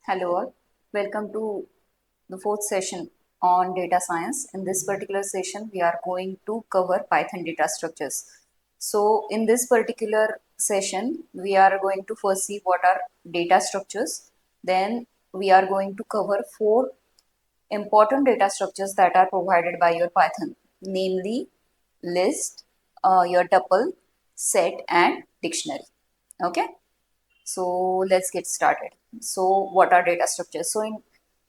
Hello all, welcome to the fourth session on data science. In this particular session, we are going to cover Python data structures. So in this particular session, we are going to first see what are data structures. Then we are going to cover four important data structures that are provided by your Python, namely list, your tuple, set and dictionary. Okay. So let's get started. So what are data structures? So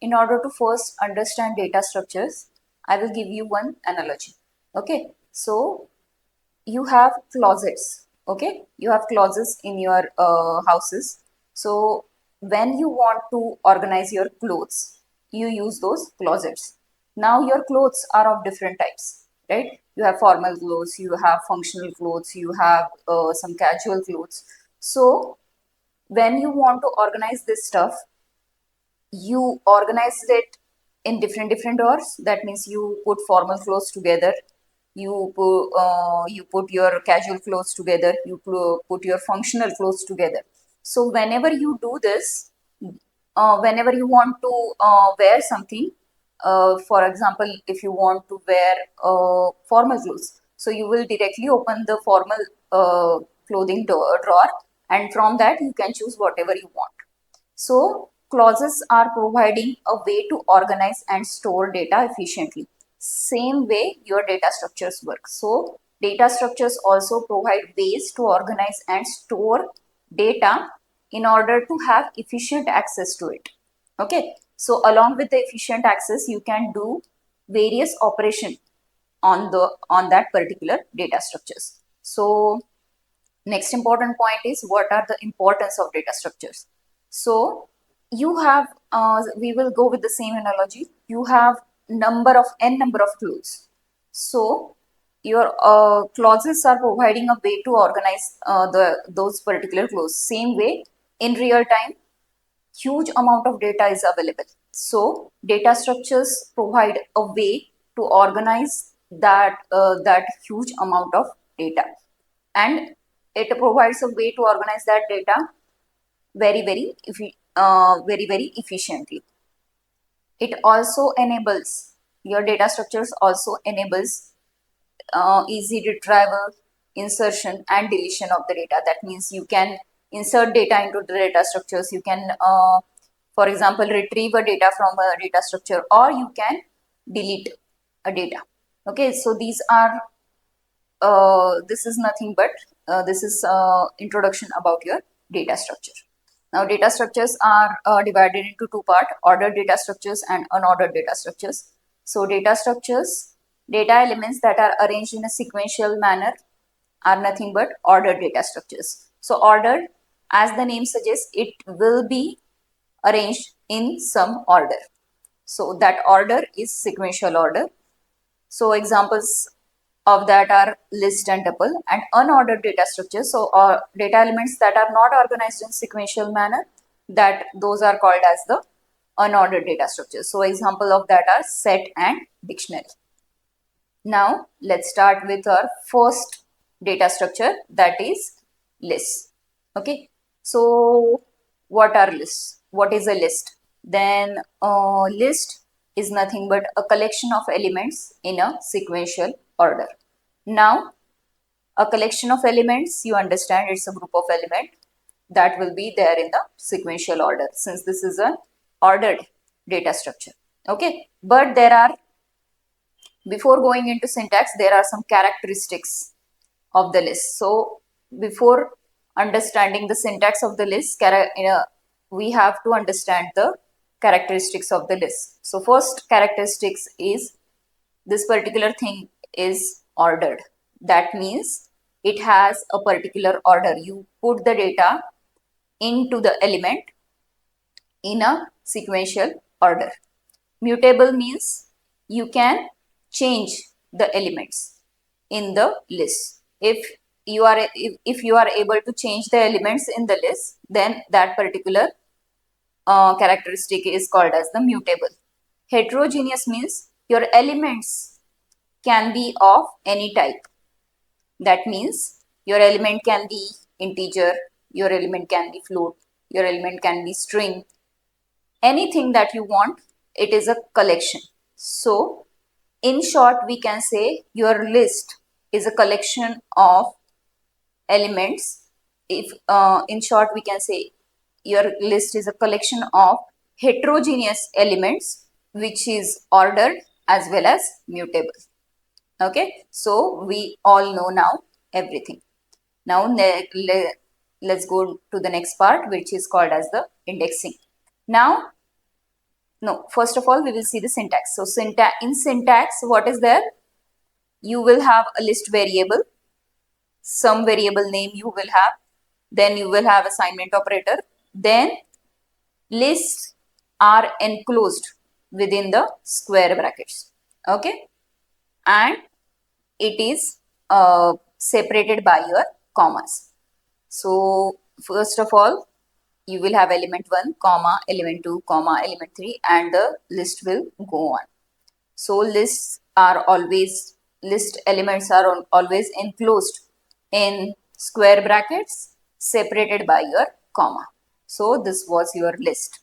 in order to first understand data structures, I will give you one analogy. Okay. So you have closets. Okay. You have closets in your houses. So when you want to organize your clothes, you use those closets. Now your clothes are of different types, right? You have formal clothes, you have functional clothes, you have some casual clothes. So when you want to organize this stuff, you organize it in different drawers. That means you put formal clothes together, you put your casual clothes together, you put your functional clothes together. So whenever you do this, whenever you want to wear something, for example, if you want to wear formal clothes, so you will directly open the formal clothing drawer, and from that you can choose whatever you want. So clauses are providing a way to organize and store data efficiently. Same way your data structures work. So data structures also provide ways to organize and store data in order to have efficient access to it. Okay. So along with the efficient access, you can do various operation on that particular data structures. So next important point is what are the importance of data structures. So you have, we will go with the same analogy. You have n number of clothes. So your clauses are providing a way to organize those particular clothes. Same way, in real time, huge amount of data is available. So data structures provide a way to organize that huge amount of data, and it provides a way to organize that data very efficiently. It also enables, your data structures also enables easy retrieval, insertion and deletion of the data. That means you can insert data into the data structures. You can, for example, retrieve a data from a data structure, or you can delete a data. Okay, so these are, this is nothing but this is introduction about your data structure. Now data structures are divided into two parts: ordered data structures and unordered data structures. So data structures, data elements that are arranged in a sequential manner, are nothing but ordered data structures. So ordered, as the name suggests, it will be arranged in some order. So that order is sequential order. So examples of that are list and tuple. And unordered data structures, so data elements that are not organized in sequential manner, that those are called as the unordered data structures. So example of that are set and dictionary. Now let's start with our first data structure, that is list. Okay, so what are lists? What is a list? Then list is nothing but a collection of elements in a sequential order. Now a collection of elements, you understand, it's a group of elements that will be there in the sequential order, since this is an ordered data structure. Okay, but there are, before going into syntax, there are some characteristics of the list. So before understanding the syntax of the list, we have to understand the characteristics of the list. So first characteristics is, this particular thing is ordered. That means it has a particular order. You put the data into the element in a sequential order. Mutable means you can change the elements in the list. If you are able to change the elements in the list, then that particular characteristic is called as the mutable. Heterogeneous means your elements can be of any type. That means your element can be integer, your element can be float, your element can be string, anything that you want, it is a collection. So in short, we can say your list is a collection of elements. If in short, we can say your list is a collection of heterogeneous elements which is ordered as well as mutable. Okay, so we all know now everything. Now let's go to the next part, which is called as the indexing. Now, no, first of all, we will see the syntax. So in syntax, what is there? You will have a list variable, some variable name you will have, then you will have assignment operator, then lists are enclosed within the square brackets. Okay, and it is separated by your commas. So first of all, you will have element 1, comma, element 2, comma, element 3, and the list will go on. So list elements are always enclosed in square brackets separated by your comma. So this was your list.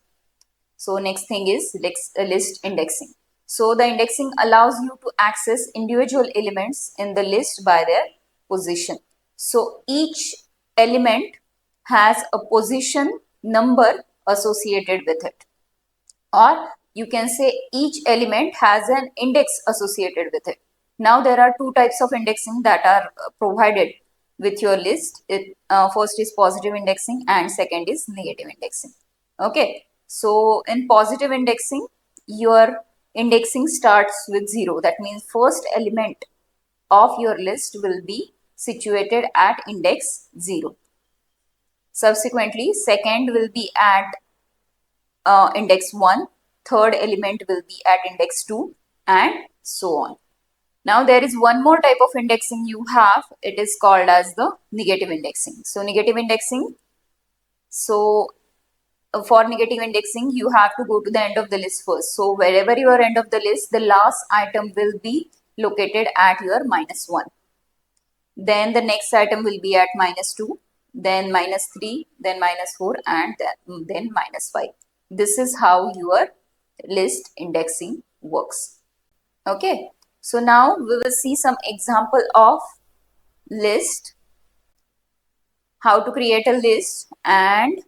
So next thing is list indexing. So the indexing allows you to access individual elements in the list by their position. So each element has a position number associated with it, or you can say each element has an index associated with it. Now there are two types of indexing that are provided with your list. First is positive indexing and second is negative indexing. Okay, so in positive indexing, your indexing starts with 0. That means first element of your list will be situated at index 0. Subsequently, second will be at index 1, third element will be at index 2, and so on. Now there is one more type of indexing you have. It is called as the negative indexing. So negative indexing, for negative indexing, you have to go to the end of the list first. So wherever you are end of the list, the last item will be located at your -1. Then the next item will be at -2, then -3, then -4, and then -5. This is how your list indexing works. Okay, so now we will see some example of list, how to create a list and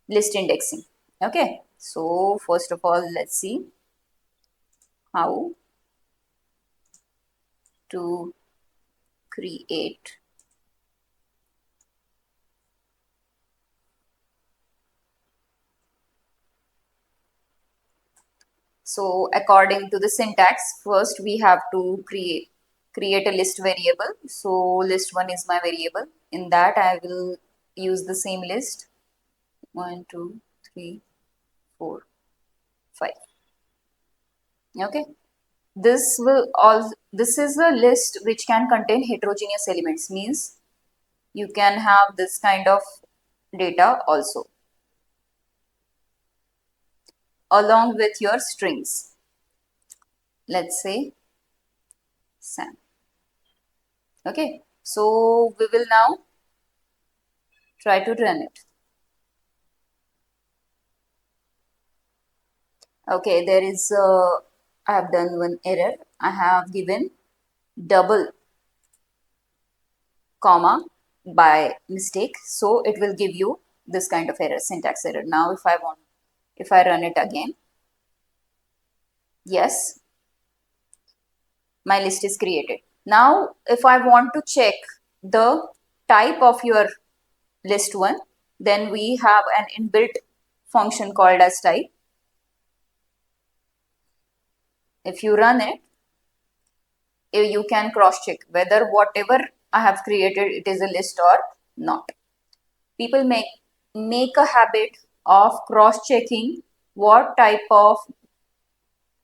list indexing. Okay, so first of all, let's see how to create So according to the syntax, first we have to create a list variable. So list1 is my variable. In that I will use the same list 1, 2, 3, 4, 5. Okay. This is a list which can contain heterogeneous elements, means you can have this kind of data also along with your strings. Let's say Sam. Okay, so we will now try to run it. Okay, there is I have done one error. I have given double comma by mistake, so it will give you this kind of error, syntax error. Now if I run it again, yes, my list is created. Now if I want to check the type of your list1, then we have an inbuilt function called as type. If you run it, you can cross check whether whatever I have created, it is a list or not. People make a habit of cross checking what type of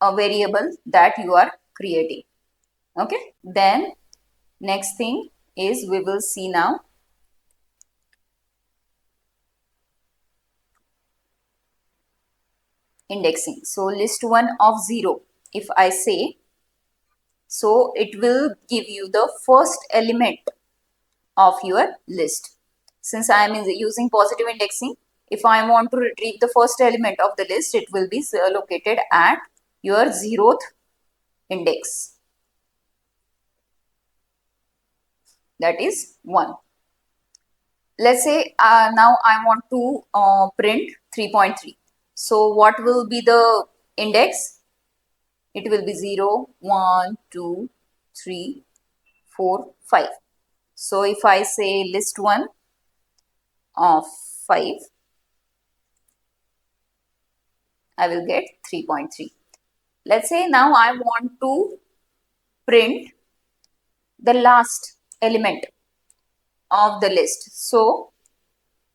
a variable that you are creating. Okay, then next thing is we will see now indexing. So list1 of 0, if I say, so it will give you the first element of your list. Since I am using positive indexing, If I want to retrieve the first element of the list, it will be located at your 0th index. That is 1. Let's say now I want to print 3.3. So what will be the index? It will be 0, 1, 2, 3, 4, 5. So if I say list 1 of 5, I will get 3.3. Let's say now I want to print the last element of the list. So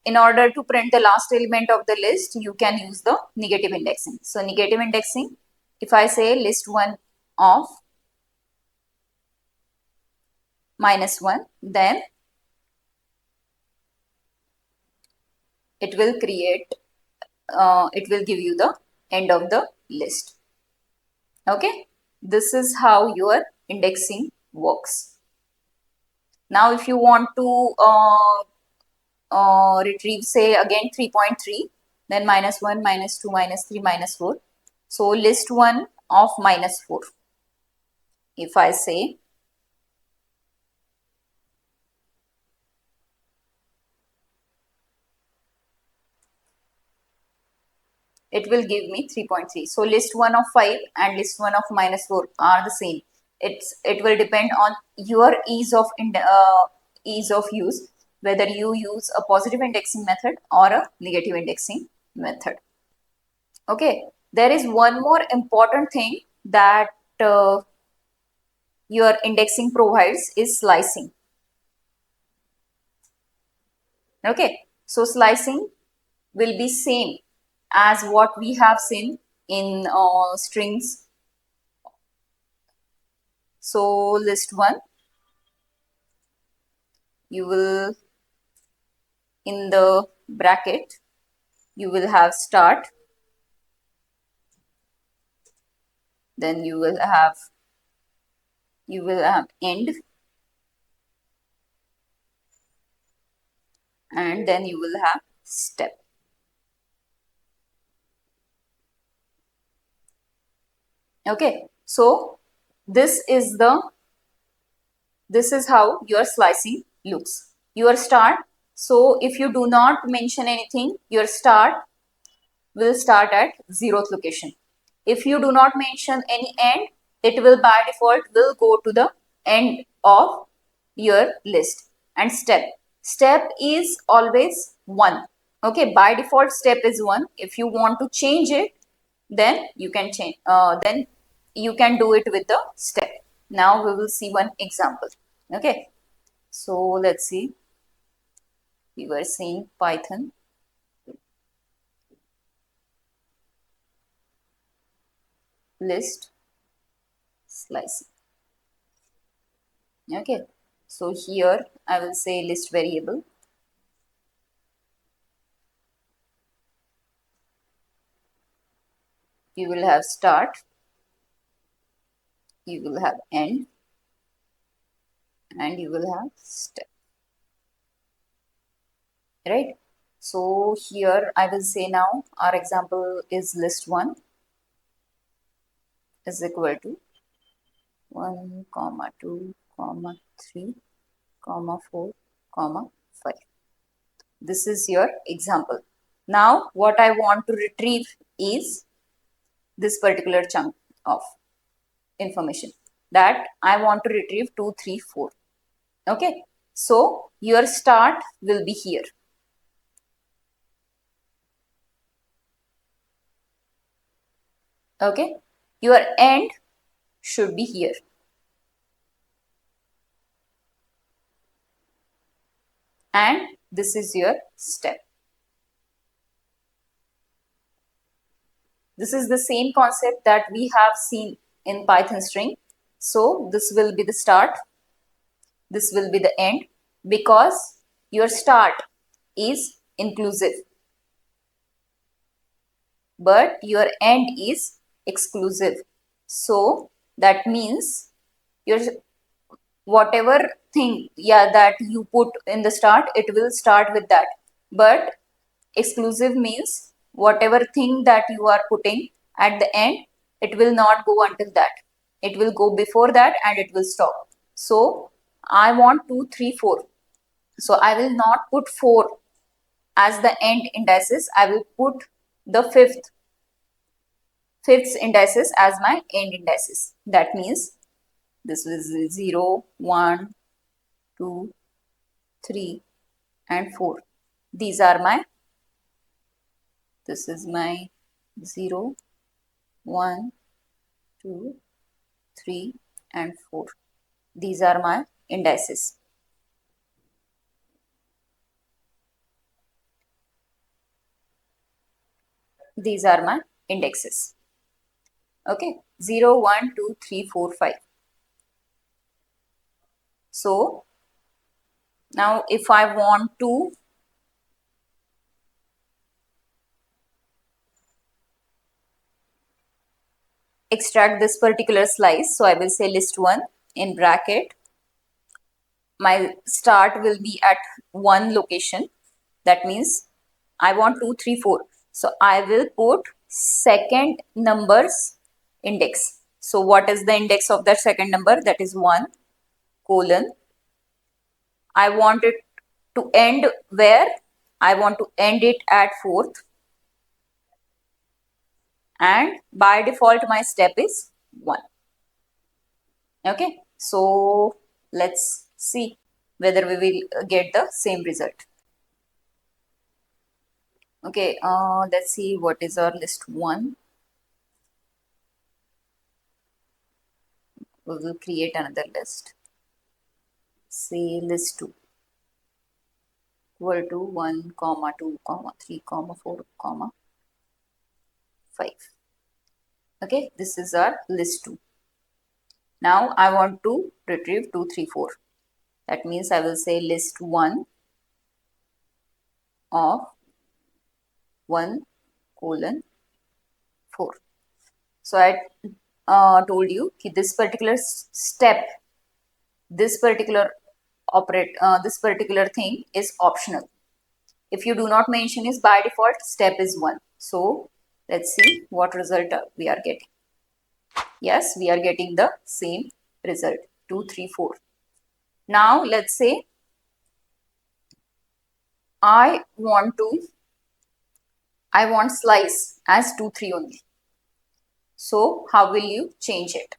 in order to print the last element of the list, you can use the negative indexing. So negative indexing, if I say list 1 of -1, then it will give you the end of the list. Okay, this is how your indexing works. Now if you want to retrieve, say again 3.3, then -1, -2, -3, -4. So list 1 of -4. If I say it will give me 3.3. So list 1 of 5 and list 1 of -4 are the same. It will depend on your ease of use, whether you use a positive indexing method or a negative indexing method. Okay, there is one more important thing that your indexing provides is slicing. Okay, so slicing will be same as what we have seen in strings. So list 1, you will, in the bracket, you will have start, then you will have end, and then you will have step. Okay, so this is how your slicing looks. Your start, so if you do not mention anything, your start will start at 0th location. If you do not mention any end, it will by default will go to the end of your list. And step is always 1. Okay, by default step is 1. If you want to change it, then you can change. Then you can do it with the step. Now we will see one example. Okay, so let's see. We were seeing Python list slicing. Okay, so here I will say list variable. You will have start, you will have end, and you will have step. Right? So here I will say now our example is list 1 is equal to 1, 2, 3, 4, 5. This is your example. Now what I want to retrieve is this particular chunk of information that I want to retrieve 2, 3, 4. Okay, so your start will be here. Okay, your end should be here. And this is your step. This is the same concept that we have seen in Python string. So this will be the start. This will be the end, because your start is inclusive, but your end is exclusive. So that means your whatever thing that you put in the start, it will start with that. But Exclusive means whatever thing that you are putting at the end, it will not go until that. It will go before that and it will stop. So I want 2, 3, 4. So I will not put 4 as the end indices. I will put the fifth indices as my end indices. That means this is 0, 1, 2, 3 and 4. These are my, this is my 0, 1, 2, 3 and 4. These are my indices. These are my indexes. Okay, 0, 1, 2, 3, 4, 5. So now if I want to extract this particular slice, so I will say list1 in bracket. My start will be at one location. That means I want 2, 3, 4. So I will put second number's index. So what is the index of that second number? That is 1 colon. I want it to end where? I want to end it at 4th. And by default my step is 1. Okay. So let's see whether we will get the same result. Okay, let's see what is our list 1. We will create another list. Say list 2 equal to 1, comma 2, comma 3, comma 4, comma 5. Okay, this is our list 2. Now I want to retrieve 2, 3, 4. That means I will say list 1 of 1 colon 4. So I told you that this particular step, this particular thing is optional. If you do not mention is by default, step is 1. So let's see what result we are getting. Yes, we are getting the same result, 2, 3, 4. Now let's say I want slice as 2, 3 only. So how will you change it?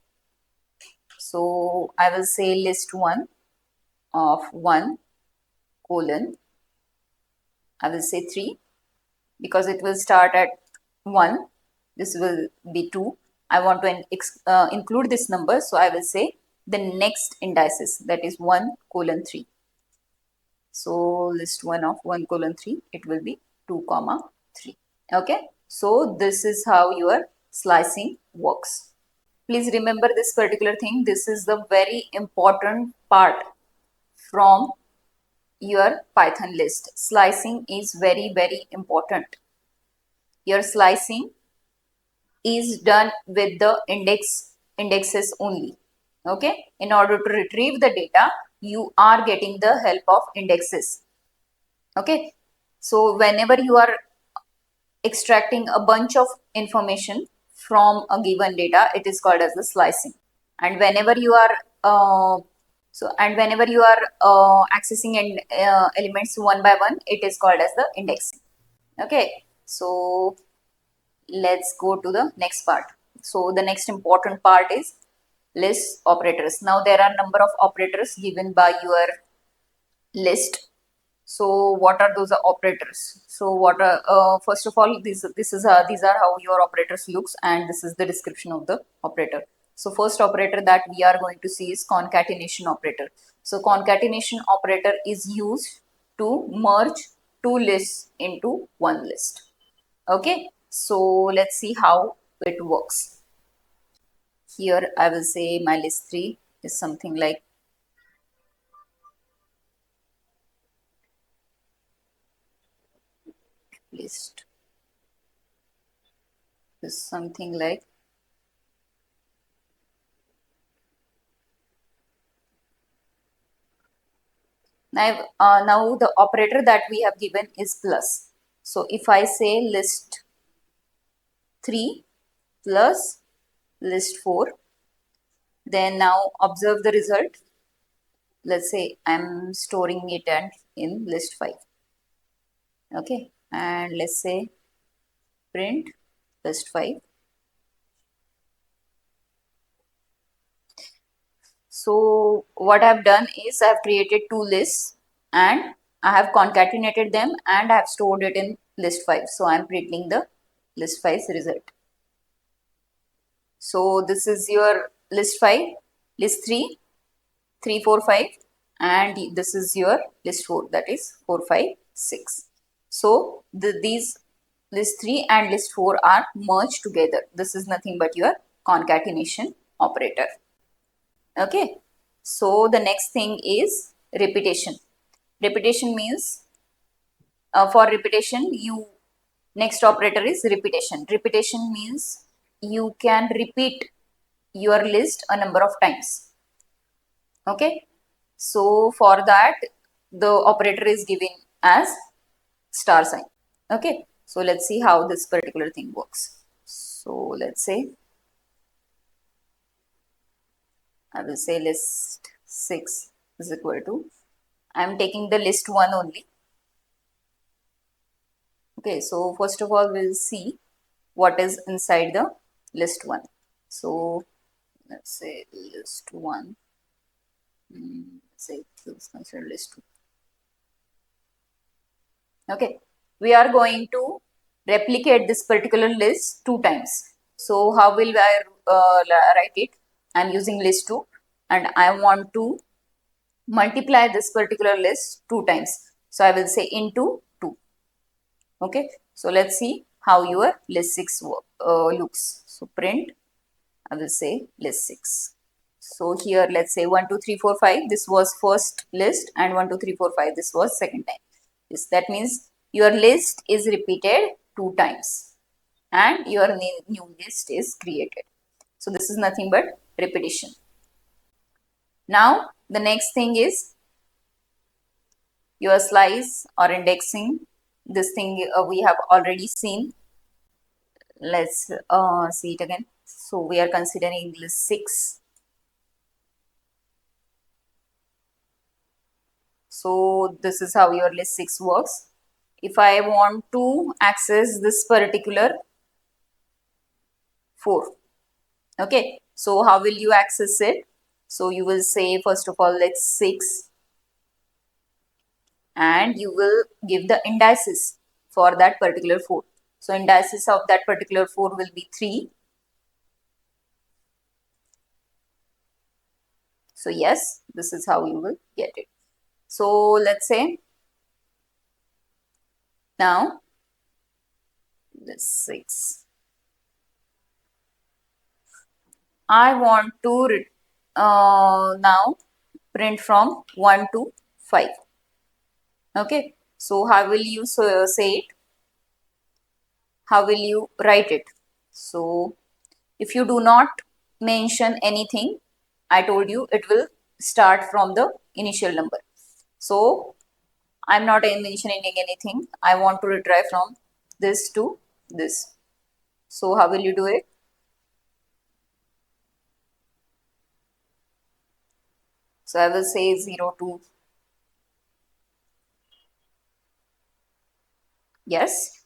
So I will say list 1 of 1 colon, I will say 3 because it will start at 1. This will be 2. I want to include this number. So I will say the next indices, that is 1 colon 3. So list 1 of 1 colon 3, it will be 2 comma 3. Okay. So this is how your slicing works. Please remember this particular thing. This is the very important part from your Python list. Slicing is very, very important. Your slicing is done with the indexes only. Okay. In order to retrieve the data, you are getting the help of indexes. Okay. So whenever you are extracting a bunch of information from a given data, it is called as the slicing. And whenever you are accessing elements one by one, it is called as the indexing. Okay. So let's go to the next part. So the next important part is list operators. Now there are number of operators given by your list. So what are those operators? So what are first of all, these are how your operators looks, and this is the description of the operator. So first operator that we are going to see is concatenation operator. So concatenation operator is used to merge two lists into one list. Okay, so let's see how it works. Here I will say my list 3 is something like list is something like now the operator that we have given is plus. So if I say list 3 plus list 4, then now observe the result. Let's say I'm storing it and in list 5. Okay, and let's say print list 5. So what I've done is I've created two lists and I have concatenated them and I have stored it in list 5. So I'm printing the list 5's result. So this is your list 5, list 3, 3, 4, 5, and this is your list 4, that is 4, 5, 6. So these list 3 and list 4 are merged together. This is nothing but your concatenation operator. Okay, so the next thing is repetition. Repetition means for repetition, next operator is repetition. Repetition means you can repeat your list a number of times. Okay, so for that the operator is given as star sign. Okay, so let's see how this particular thing works. So let's say I will say list 6 is equal to, I am taking the list 1 only. Okay, so first of all we'll see what is inside the list 1. So let's say list 1, say let's consider list 2. Okay, we are going to replicate this particular list 2 times. So how will I write it? I'm using list 2 and I want to multiply this particular list 2 times. So I will say into 2. Okay, so let's see how your list 6 looks. So print, I will say list 6. So here let's say 1, 2, 3, 4, 5. This was first list and 1, 2, 3, 4, 5. This was second time. This, that means your list is repeated 2 times and your new list is created. So this is nothing but repetition. Now the next thing is your slice or indexing. This thing we have already seen. Let's see it again. So we are considering list 6. So this is how your list 6 works. If I want to access this particular 4, okay, so how will you access it? So you will say first of all let's 6 and you will give the indices for that particular 4. So indices of that particular 4 will be 3. So yes, this is how you will get it. So let's say now this 6. I want to now print from 1 to 5. Okay, so how will you say it? How will you write it? So if you do not mention anything, I told you it will start from the initial number. So I'm not mentioning anything. I want to retrieve from this to this. So how will you do it? So I will say 0 to, yes.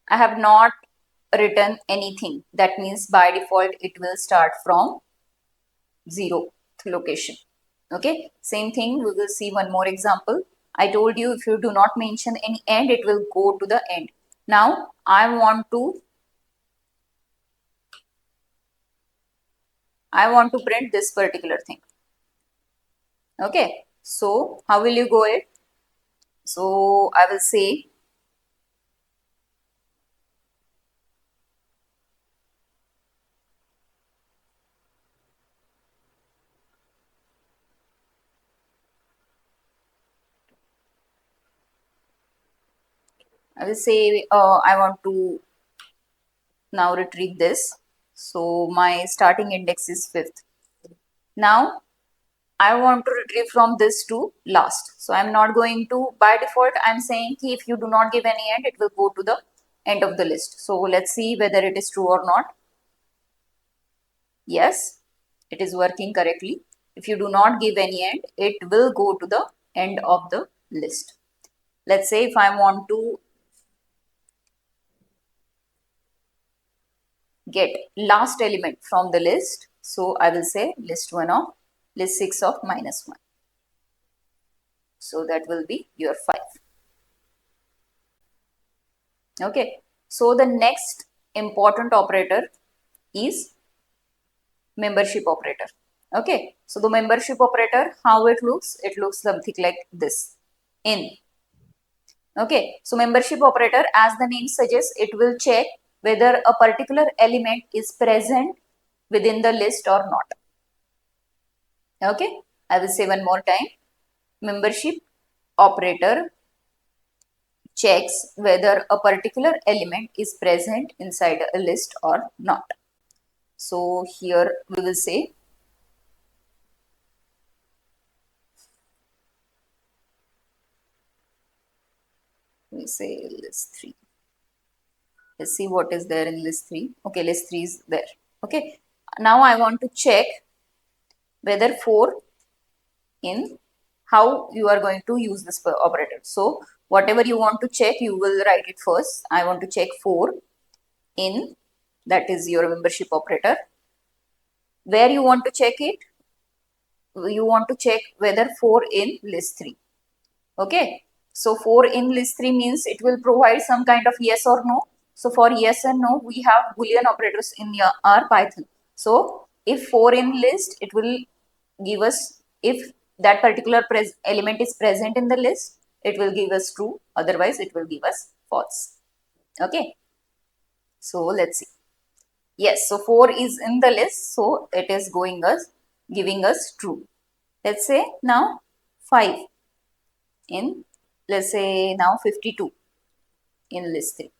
I have not written anything. That means by default it will start from 0th location. Okay, same thing, we will see one more example. I told you if you do not mention any end, it will go to the end. Now I want to print this particular thing. Okay, so how will you go it? So I will say I want to now retrieve this. So my starting index is 5th. Now I want to retrieve from this to last. So I'm not going to, by default, I'm saying if you do not give any end, it will go to the end of the list. So let's see whether it is true or not. Yes, it is working correctly. If you do not give any end, it will go to the end of the list. Let's say if I want to get last element from the list, so I will say list 1 of list 6 of -1. So that will be your 5. Okay. So the next important operator is membership operator. Okay. So the membership operator, how it looks something like this. In. Okay. So membership operator, as the name suggests, it will check whether a particular element is present within the list or not. Okay. I will say one more time. Membership operator checks whether a particular element is present inside a list or not. So here we will say list 3. Let's see what is there in list 3. Okay, list 3 is there. Okay. Now I want to check whether 4 in how you are going to use this operator. So whatever you want to check, you will write it first. I want to check 4 in, that is your membership operator. Where you want to check it? You want to check whether 4 in list 3. Okay. So 4 in list 3 means it will provide some kind of yes or no. So for yes and no, we have Boolean operators in our Python. So if 4 in list, it will give us, if that particular element is present in the list, it will give us true. Otherwise, it will give us false. Okay. So let's see. Yes, so 4 is in the list. So it is giving us true. Let's say now 5 in, let's say now 52 in list 3.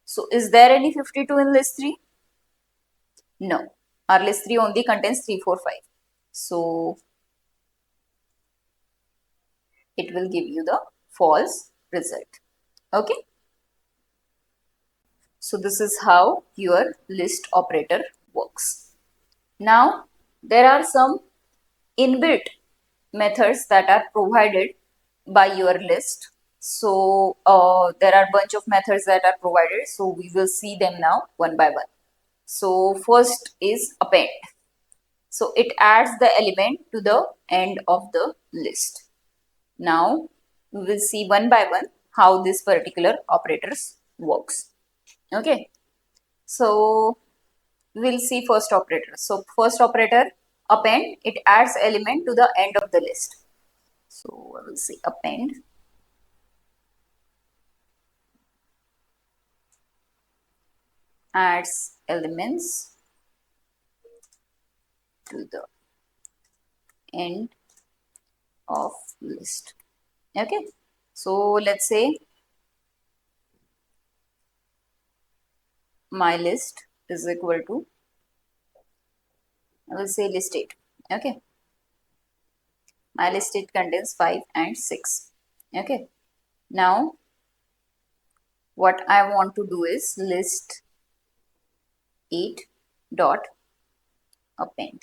So is there any 52 in list 3? No. Our list 3 only contains 3, 4, 5. So it will give you the false result. Okay. So this is how your list operator works. Now there are some inbuilt methods that are provided by your list. So there are bunch of methods that are provided. So we will see them now one by one. So first is append. So it adds the element to the end of the list. Now we will see one by one how this particular operators works. Okay. So we will see first operator. So first operator append, it adds element to the end of the list. So I will say append. Adds elements to the end of list. Okay. So let's say my list is equal to, I will say list 8. Okay. My list 8 contains 5 and 6. Okay. Now what I want to do is list 8 dot append.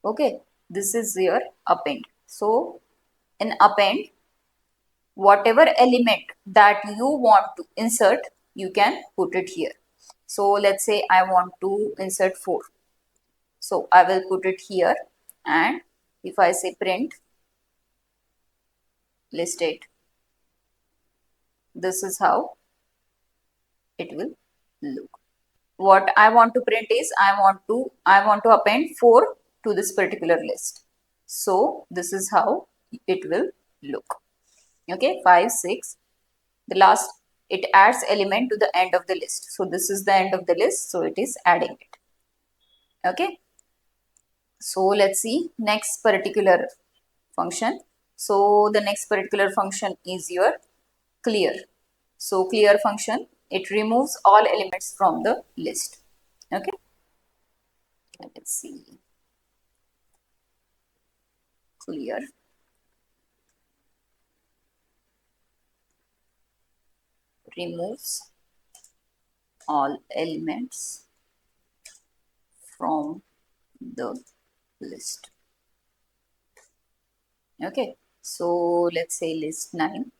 Okay. This is your append. So in append, whatever element that you want to insert, you can put it here. So let's say I want to insert 4. So I will put it here, and if I say print list 8, this is how it will look. What I want to print is I want to append 4 to this particular list. So this is how it will look. Okay, 5, 6. The last, it adds element to the end of the list. So this is the end of the list. So it is adding it. Okay. So let's see next particular function. So the next particular function is your clear. So clear function, it removes all elements from the list. Okay. Let's see, clear, removes all elements from the list. Okay, so let's say list 9.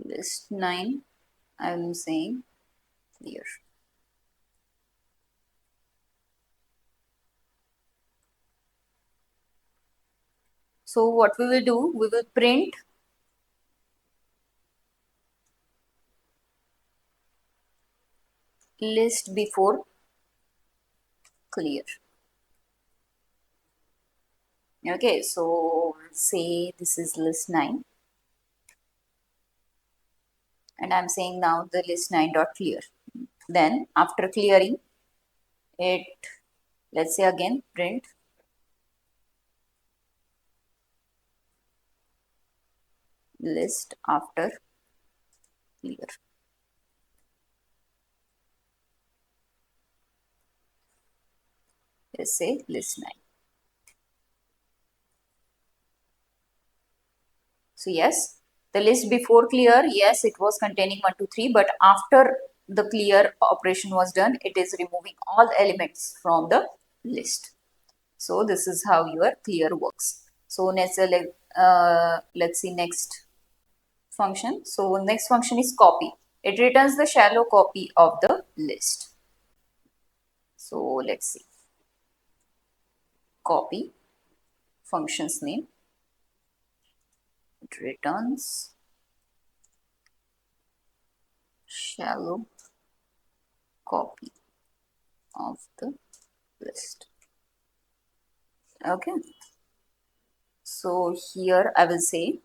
List 9, I'm saying clear. So what we will do, we will print list before clear. Okay, so say this is list 9 and I'm saying now the list 9 dot clear. Then after clearing it, let's say again print list after clear. Let's say list 9. So yes, the list before clear, yes, it was containing 1, 2, 3, but after the clear operation was done, it is removing all elements from the list. So this is how your clear works. So let's see next function. So next function is copy. It returns the shallow copy of the list. So let's see. Copy function's name. It returns shallow copy of the list. Okay. So here I will say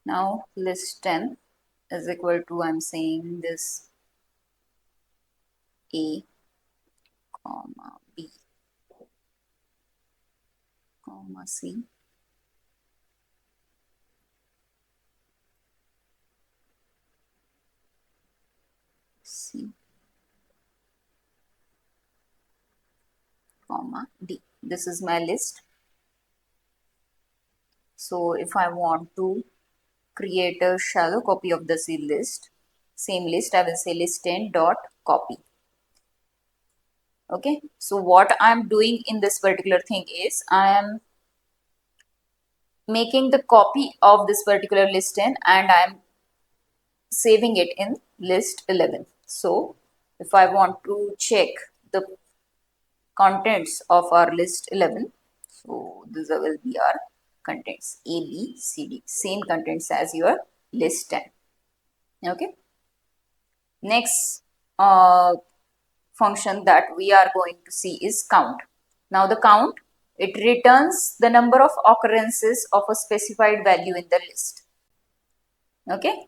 now list 10 is equal to, I'm saying this A, comma B, comma C, C, comma D. This is my list. So if I want to create a shallow copy of the C list, same list, I will say list 10 dot copy. Okay, so what I'm doing in this particular thing is I am making the copy of this particular list 10 and I'm saving it in list 11. So if I want to check the contents of our list 11, so these will be our contents A, B, C, D, same contents as your list 10. Okay. Next function that we are going to see is count. Now the count, it returns the number of occurrences of a specified value in the list. Okay.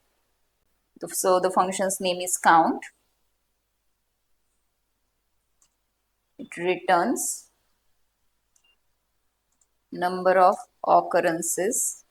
So the function's name is count. It returns number of occurrences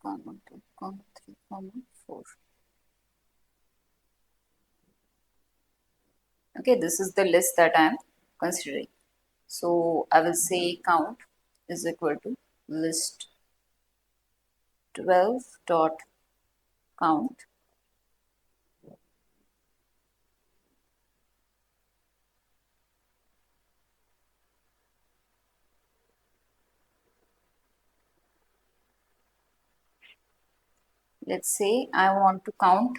comma 2, comma 3, comma 4. Okay, this is the list that I am considering. So I will say count is equal to list 12 dot count. Let's say I want to count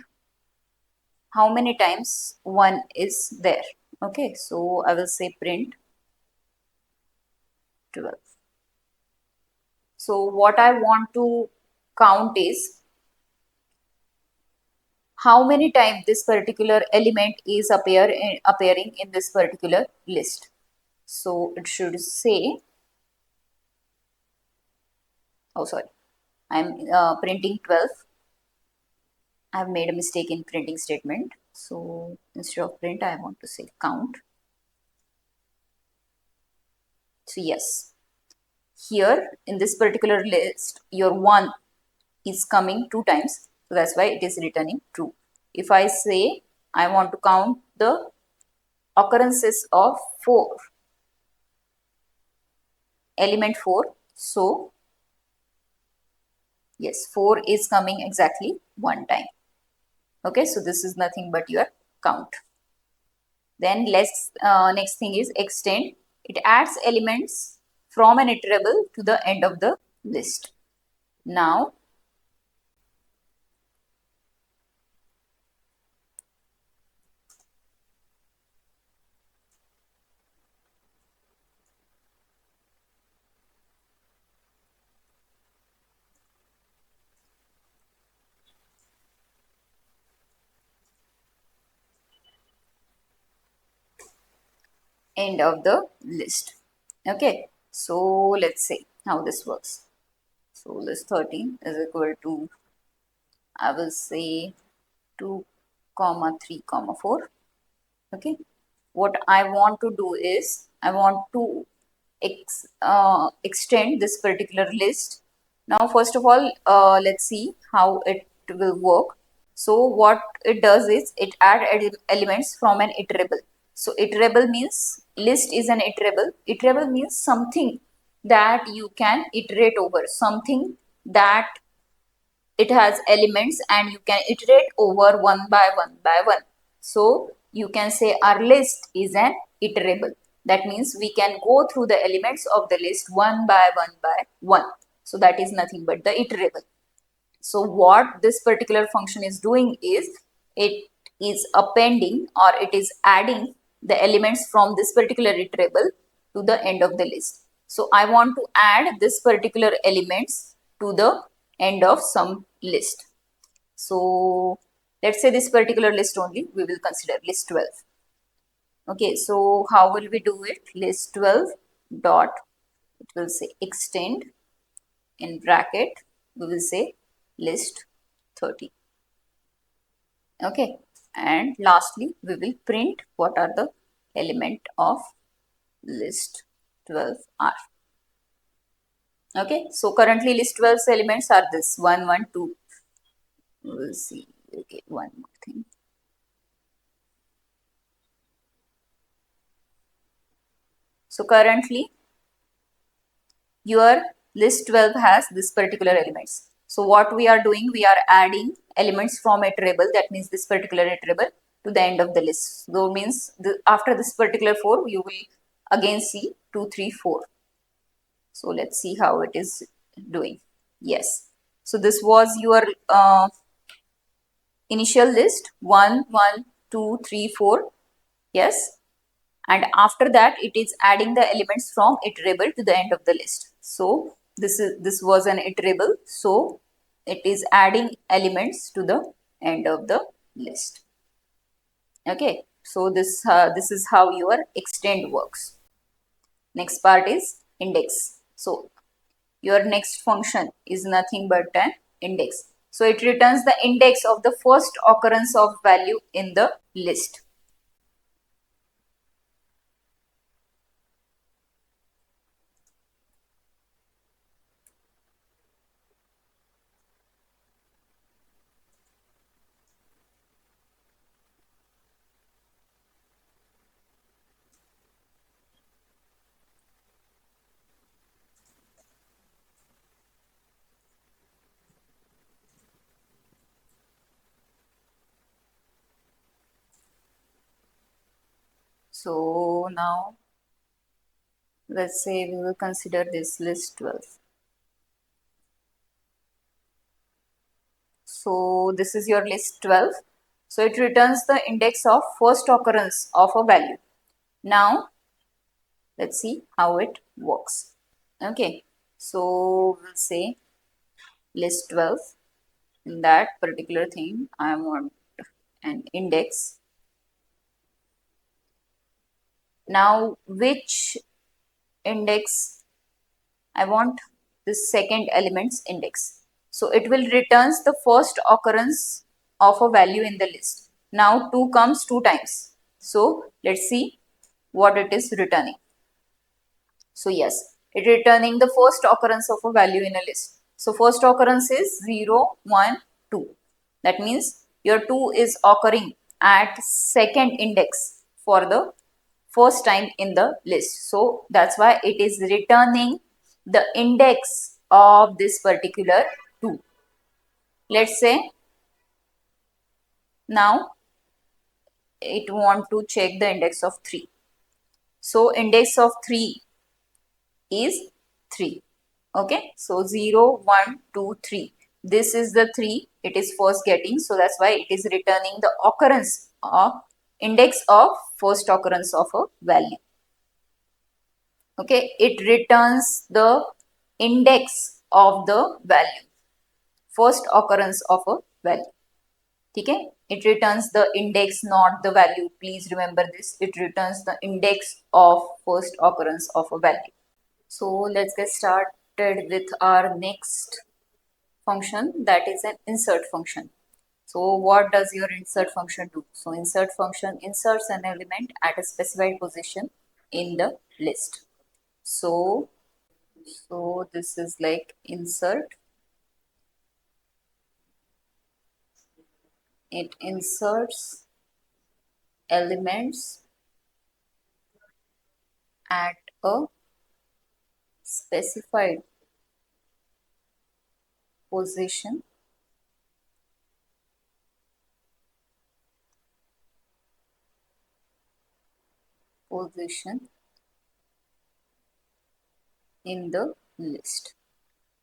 how many times 1 is there. Okay, so I will say print 12. So what I want to count is how many times this particular element is appearing in this particular list. So it should say, oh sorry, I'm printing 12. I've made a mistake in printing statement. So instead of print, I want to say count. So yes, here in this particular list, your 1 is coming 2 times. So that's why it is returning true. If I say I want to count the occurrences of 4, element 4, so yes, 4 is coming exactly 1 time. Okay, so this is nothing but your count. Then next thing is extend. It adds elements from an iterable to the end of the list. Now, end of the list. Okay, so let's see how this works. So list 13 is equal to, I will say 2 comma 3 comma 4. Okay, what I want to do is I want to extend this particular list. Now first of all, let's see how it will work. So what it does is it add elements from an iterable. So iterable means list is an iterable. Iterable means something that you can iterate over, something that it has elements and you can iterate over one by one by one. So you can say our list is an iterable. That means we can go through the elements of the list one by one by one. So that is nothing but the iterable. So what this particular function is doing is it is appending or it is adding the elements from this particular iterable to the end of the list. So I want to add this particular elements to the end of some list. So let's say this particular list only we will consider list 12. Okay, so how will we do it? List 12 dot, it will say extend, in bracket we will say list 30. Okay, and lastly we will print what are the element of list 12 are. Okay, so currently list 12's elements are this 1 1 2. We will see. Okay, one more thing. So currently your list 12 has this particular elements. So what we are doing, we are adding elements from a iterable, that means this particular iterable, to the end of the list. So means after this particular 4 you will again see 2 3 4. So let's see how it is doing. Yes, so this was your initial list 1 1 2 3 4. Yes, and after that it is adding the elements from iterable to the end of the list. So this was an iterable, so it is adding elements to the end of the list. Okay, so this is how your extend works. Next part is index. So your next function is nothing but an index. So it returns the index of the first occurrence of value in the list. So now let's say we will consider this list 12. So this is your list 12. So it returns the index of first occurrence of a value. Now let's see how it works. Okay, so we'll say list 12. In that particular thing, I want an index. Now which index I want? This second element's index. So it will returns the first occurrence of a value in the list. Now 2 comes 2 times. So let's see what it is returning. So yes, it returning the first occurrence of a value in a list. So first occurrence is 0, 1, 2. That means your 2 is occurring at second index for the first time in the list. So that's why it is returning the index of this particular 2. Let's say now it want to check the index of 3. So index of 3 is 3. Okay, so 0, 1, 2, 3. This is the 3 it is first getting. So that's why it is returning the occurrence of index of first occurrence of a value. Okay, it returns the index of the value, first occurrence of a value. Okay, it returns the index, not the value. Please remember this. It returns the index of first occurrence of a value. So let's get started with our next function, that is an insert function. So what does your insert function do? So insert function inserts an element at a specified position in the list. So this is like insert. It inserts elements at a specified position in the list.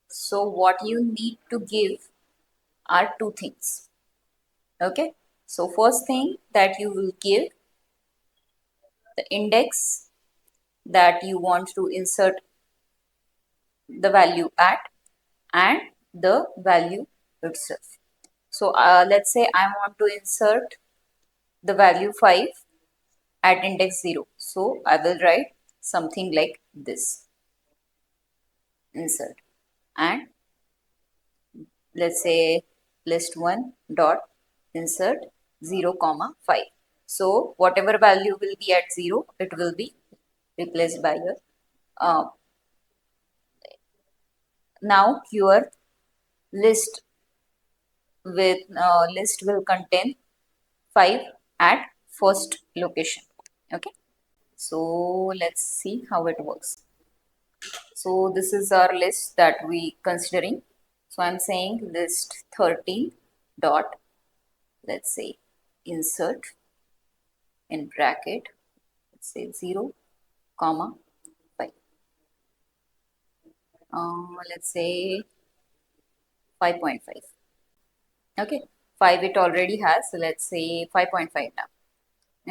So what you need to give are two things. Okay, so first thing that you will give the index that you want to insert the value at and the value itself. So let's say I want to insert the value 5 at index 0. So I will write something like this, insert, and let's say list 1 dot insert 0 comma 5. So whatever value will be at 0, it will be replaced by your now your list list will contain 5 at first location. Okay, so let's see how it works. So this is our list that we considering. So I'm saying list 13 dot, let's say, insert in bracket, let's say 0 comma 5. Let's say 5.5. Okay, 5 it already has, so let's say 5.5 now.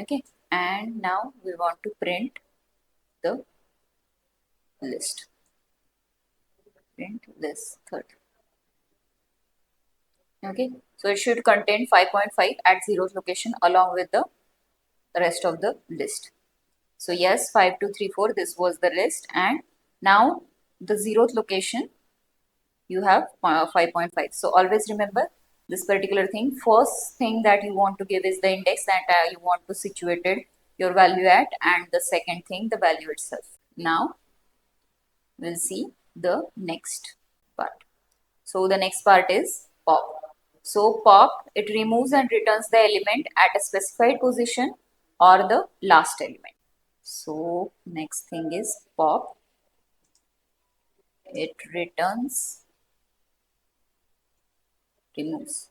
Okay, and now we want to print the list. Print list 30. Okay, so it should contain 5.5 at 0th location along with the rest of the list. So yes, 5, 2, 3, 4, this was the list, and now the 0th location you have 5.5. So always remember this particular thing. First thing that you want to give is the index that you want to situate your value at, and the second thing, the value itself. Now we'll see the next part. So the next part is pop. So pop, it removes and returns the element at a specified position or the last element. So next thing is pop. It removes,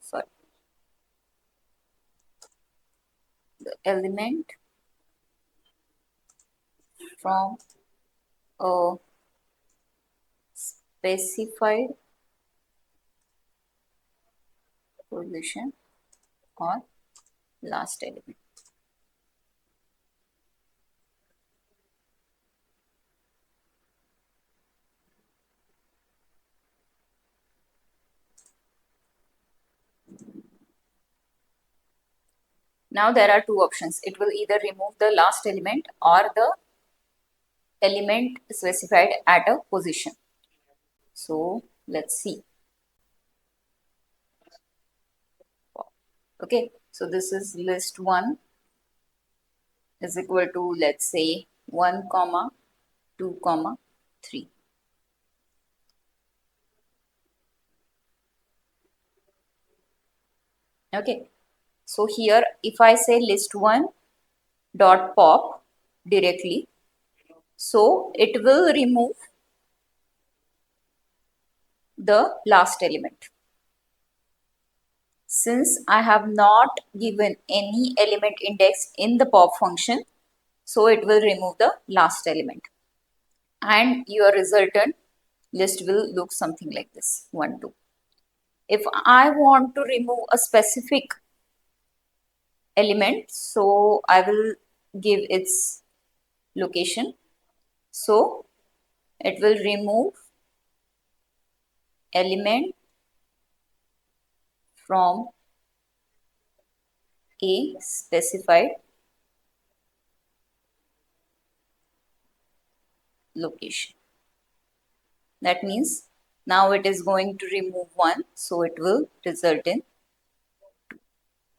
sorry, the element from a specified position or last element. Now there are two options. It will either remove the last element or the element specified at a position. So let's see. Okay, so this is list 1 is equal to, let's say, 1 comma 2 comma 3. Okay, so here if I say list 1 dot pop directly, so it will remove the last element. Since I have not given any element index in the pop function, so it will remove the last element. And your resultant list will look something like this, 1, 2. If I want to remove a specific element, so I will give its location. So it will remove element from a specified location. That means now it is going to remove 1, so it will result in 2.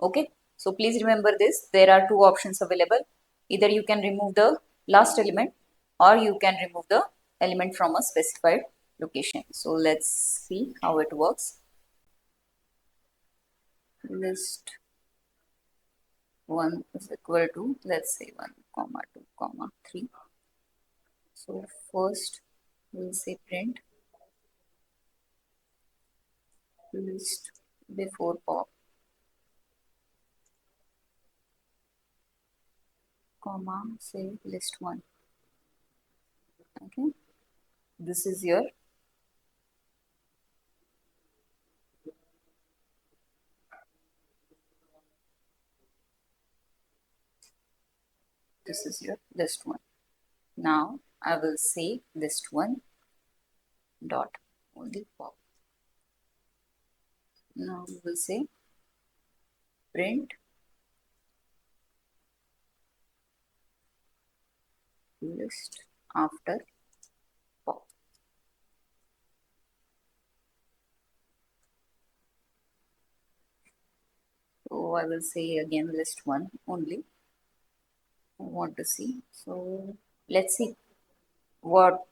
Okay, so please remember this. There are two options available. Either you can remove the last element or you can remove the element from a specified location. So let's see how it works. List 1 is equal to, let's say, 1 comma 2 comma 3. So first we'll say print list before pop comma say list 1. Okay, this is your list 1. Now I will say list 1 dot only pop. Now we will say print list after pop. So I will say again list 1 only. I want to see. So let's see what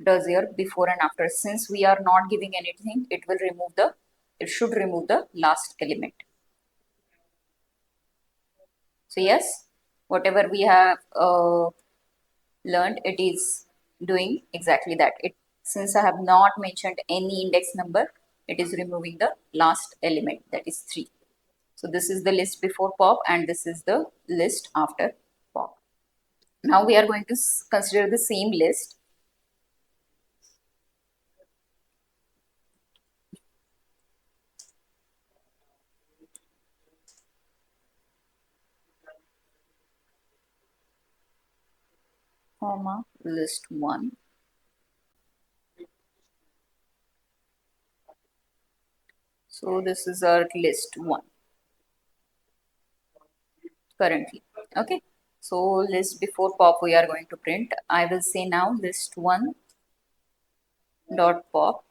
does your before and after. Since we are not giving anything, it should remove the last element. So yes, whatever we have learned, it is doing exactly that. It, since I have not mentioned any index number, it is removing the last element, that is 3. So this is the list before pop and this is the list after pop. Now we are going to consider the same list. Comma list 1. So this is our list 1 currently. Okay. So list before pop we are going to print. I will say now list 1 dot pop.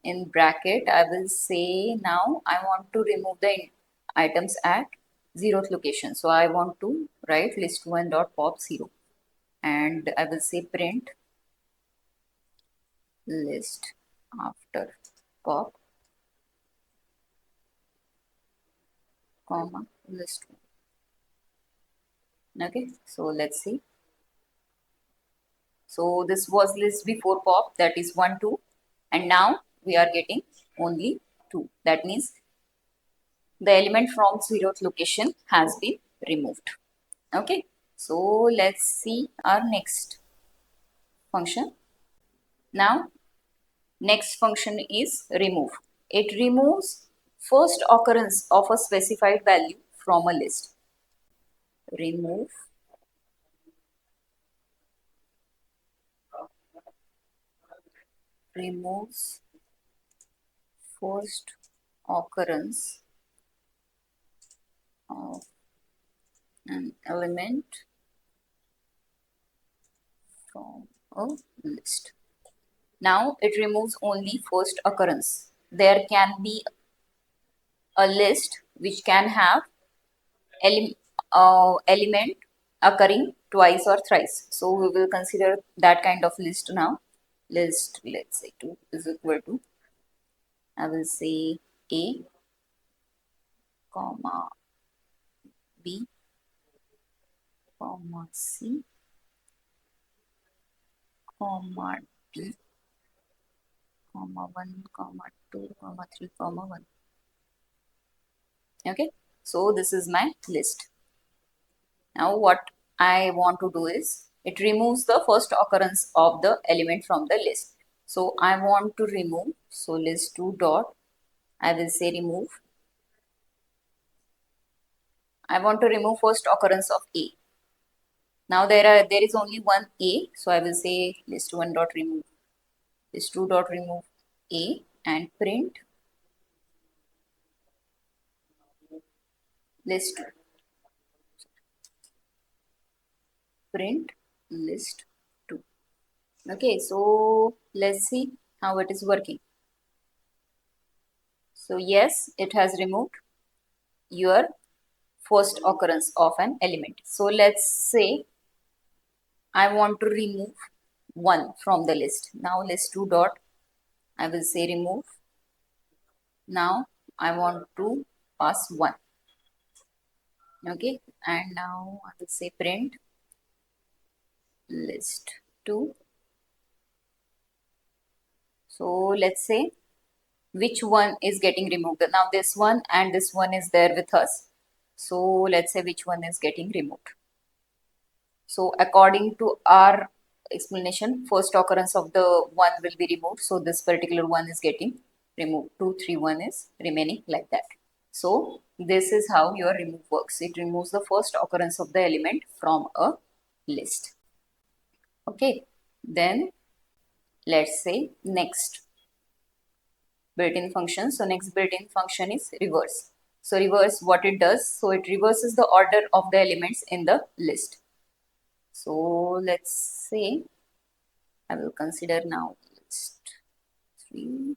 In bracket I will say now I want to remove the items at 0th location. So I want to write list 1 dot pop 0 and I will say print list after pop comma list 1. Okay, so let's see. So this was list before pop, that is 1 2, and now we are getting only 2. That means the element from 0th location has been removed. Okay, so let's see our next function. Now next function is remove. It removes first occurrence of a specified value from a list. Remove removes first occurrence of an element from a list. Now it removes only first occurrence. There can be a list which can have element occurring twice or thrice. So we will consider that kind of list now. List, let's say 2 is equal to, I will say A, comma B, comma C, comma D, comma 1, comma 2, comma 3, comma 1. Okay, so this is my list. Now what I want to do is, it removes the first occurrence of the element from the list. So I want to remove, so list2 dot, I will say remove. I want to remove first occurrence of A. Now there is only one A, so I will say list1 dot remove, list2 dot remove A, and print list2, print list2. Okay, so let's see how it is working. So yes, it has removed your first occurrence of an element. So let's say I want to remove 1 from the list. Now list2 dot, I will say remove. Now I want to pass 1. Okay, and now I will say print list2. So let's say which one is getting removed. Now this one and this one is there with us. So let's say which one is getting removed. So according to our explanation, first occurrence of the one will be removed. So this particular one is getting removed. 2, 3, 1 is remaining like that. So this is how your remove works. It removes the first occurrence of the element from a list. Okay, then let's say next built-in function. So next built-in function is reverse. So reverse, what it does, so it reverses the order of the elements in the list. So let's say I will consider now list 3.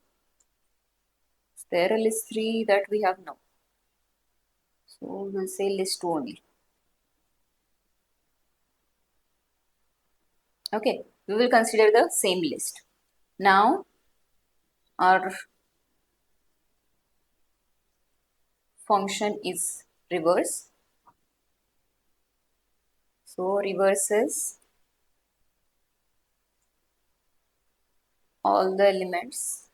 Is there a list 3 that we have now? So we'll say list 2 only. Okay, we will consider the same list. Now our function is reverse. So reverses all the elements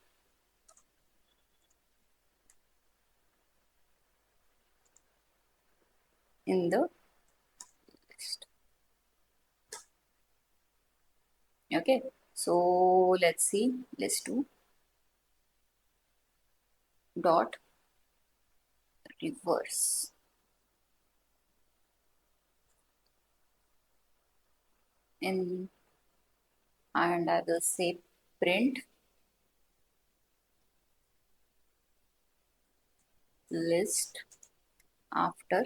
in the list. Okay, so let's see list2 dot reverse. And I will say print list after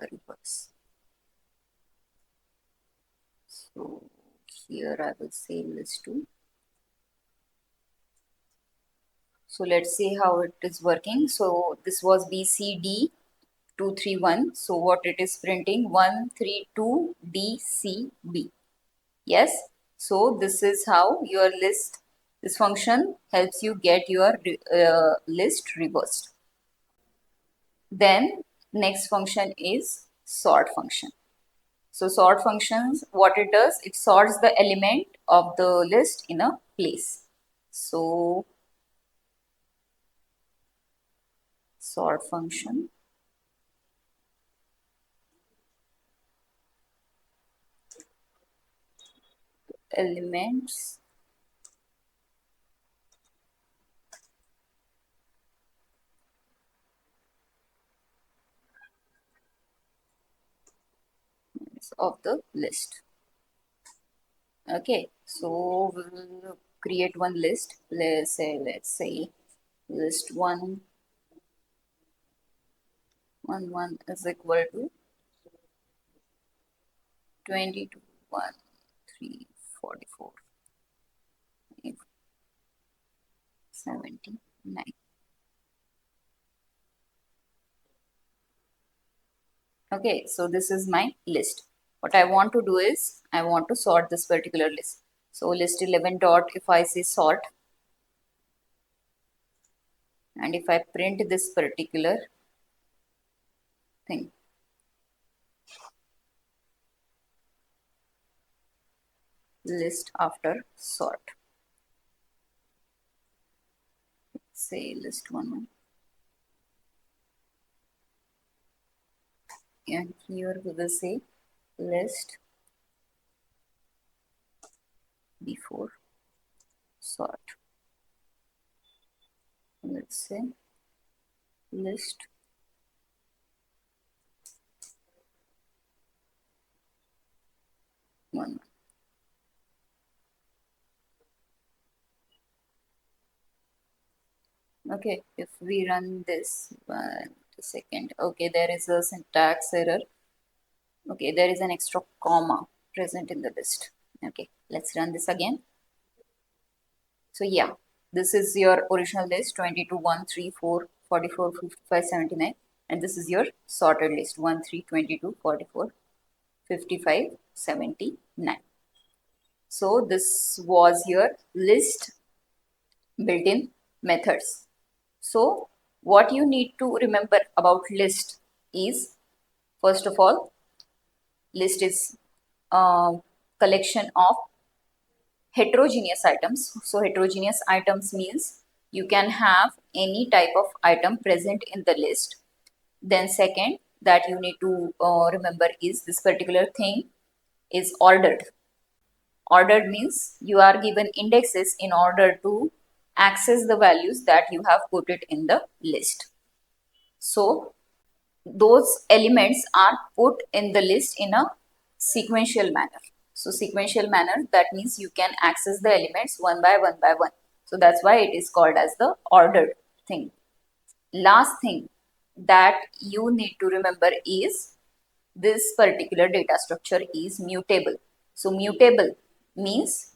reverse. So here I will say list2. So let's see how it is working. So this was BCD 231. So what it is printing 132 DCB. Yes. So this is how your list, this function helps you get your list reversed. Then next function is sort function. So sort functions, what it does, it sorts the element of the list in a place. So sort function elements of the list. Okay, so we'll create one list. Let's say list one is equal to 22 1 3 44 79. Okay, so this is my list. What I want to do is I want to sort this particular list. So list 11 dot, if I say sort, and if I print this particular thing, list after sort, say list one, and here we will say list before sort. Let's say list one. Okay, if we run this, 1 second. Okay, there is a syntax error. Okay, there is an extra comma present in the list. Okay, let's run this again. So yeah, this is your original list 22, 1, 3, 4, 44, 55, 79, and this is your sorted list 1, 3, 22, 44, 55, 79. So this was your list built-in methods. So what you need to remember about list is, first of all, list is a collection of heterogeneous items. So heterogeneous items means you can have any type of item present in the list. Then second that you need to remember is this particular thing is ordered. Ordered means you are given indexes in order to access the values that you have put it in the list. So those elements are put in the list in a sequential manner. So sequential manner, that means you can access the elements one by one by one. So that's why it is called as the ordered thing. Last thing that you need to remember is this particular data structure is mutable. So mutable means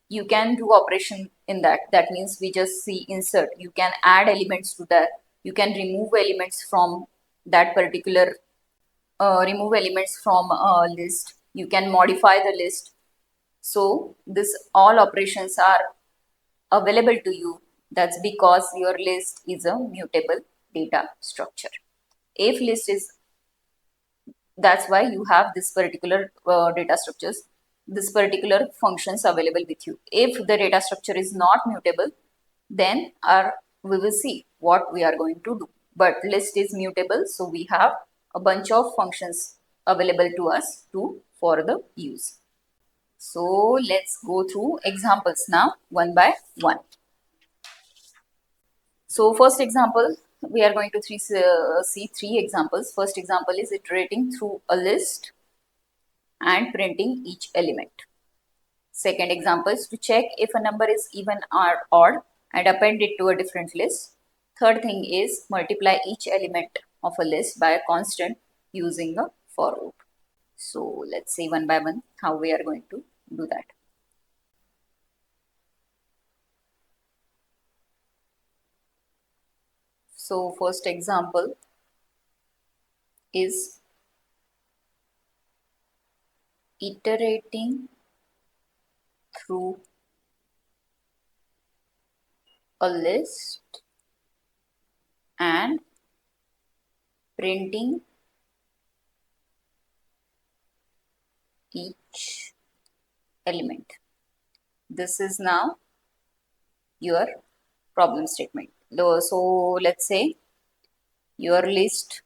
you can do operation in that. That means we just see insert. You can add elements to that. You can remove elements from that particular remove elements from a list. You can modify the list. So this all operations are available to you. That's because your list is a mutable data structure. If list is, that's why you have this particular data structures, this particular functions available with you. If the data structure is not mutable, then we will see what we are going to do. But list is mutable, so we have a bunch of functions available to us for the use. So let's go through examples now one by one. So first example, we are going to see three examples. First example is iterating through a list and printing each element. Second example is to check if a number is even or odd and append it to a different list. Third thing is multiply each element of a list by a constant using a for loop. So let's see one by one how we are going to do that. So first example is iterating through a list and printing each element. This is now your problem statement. So let's say your list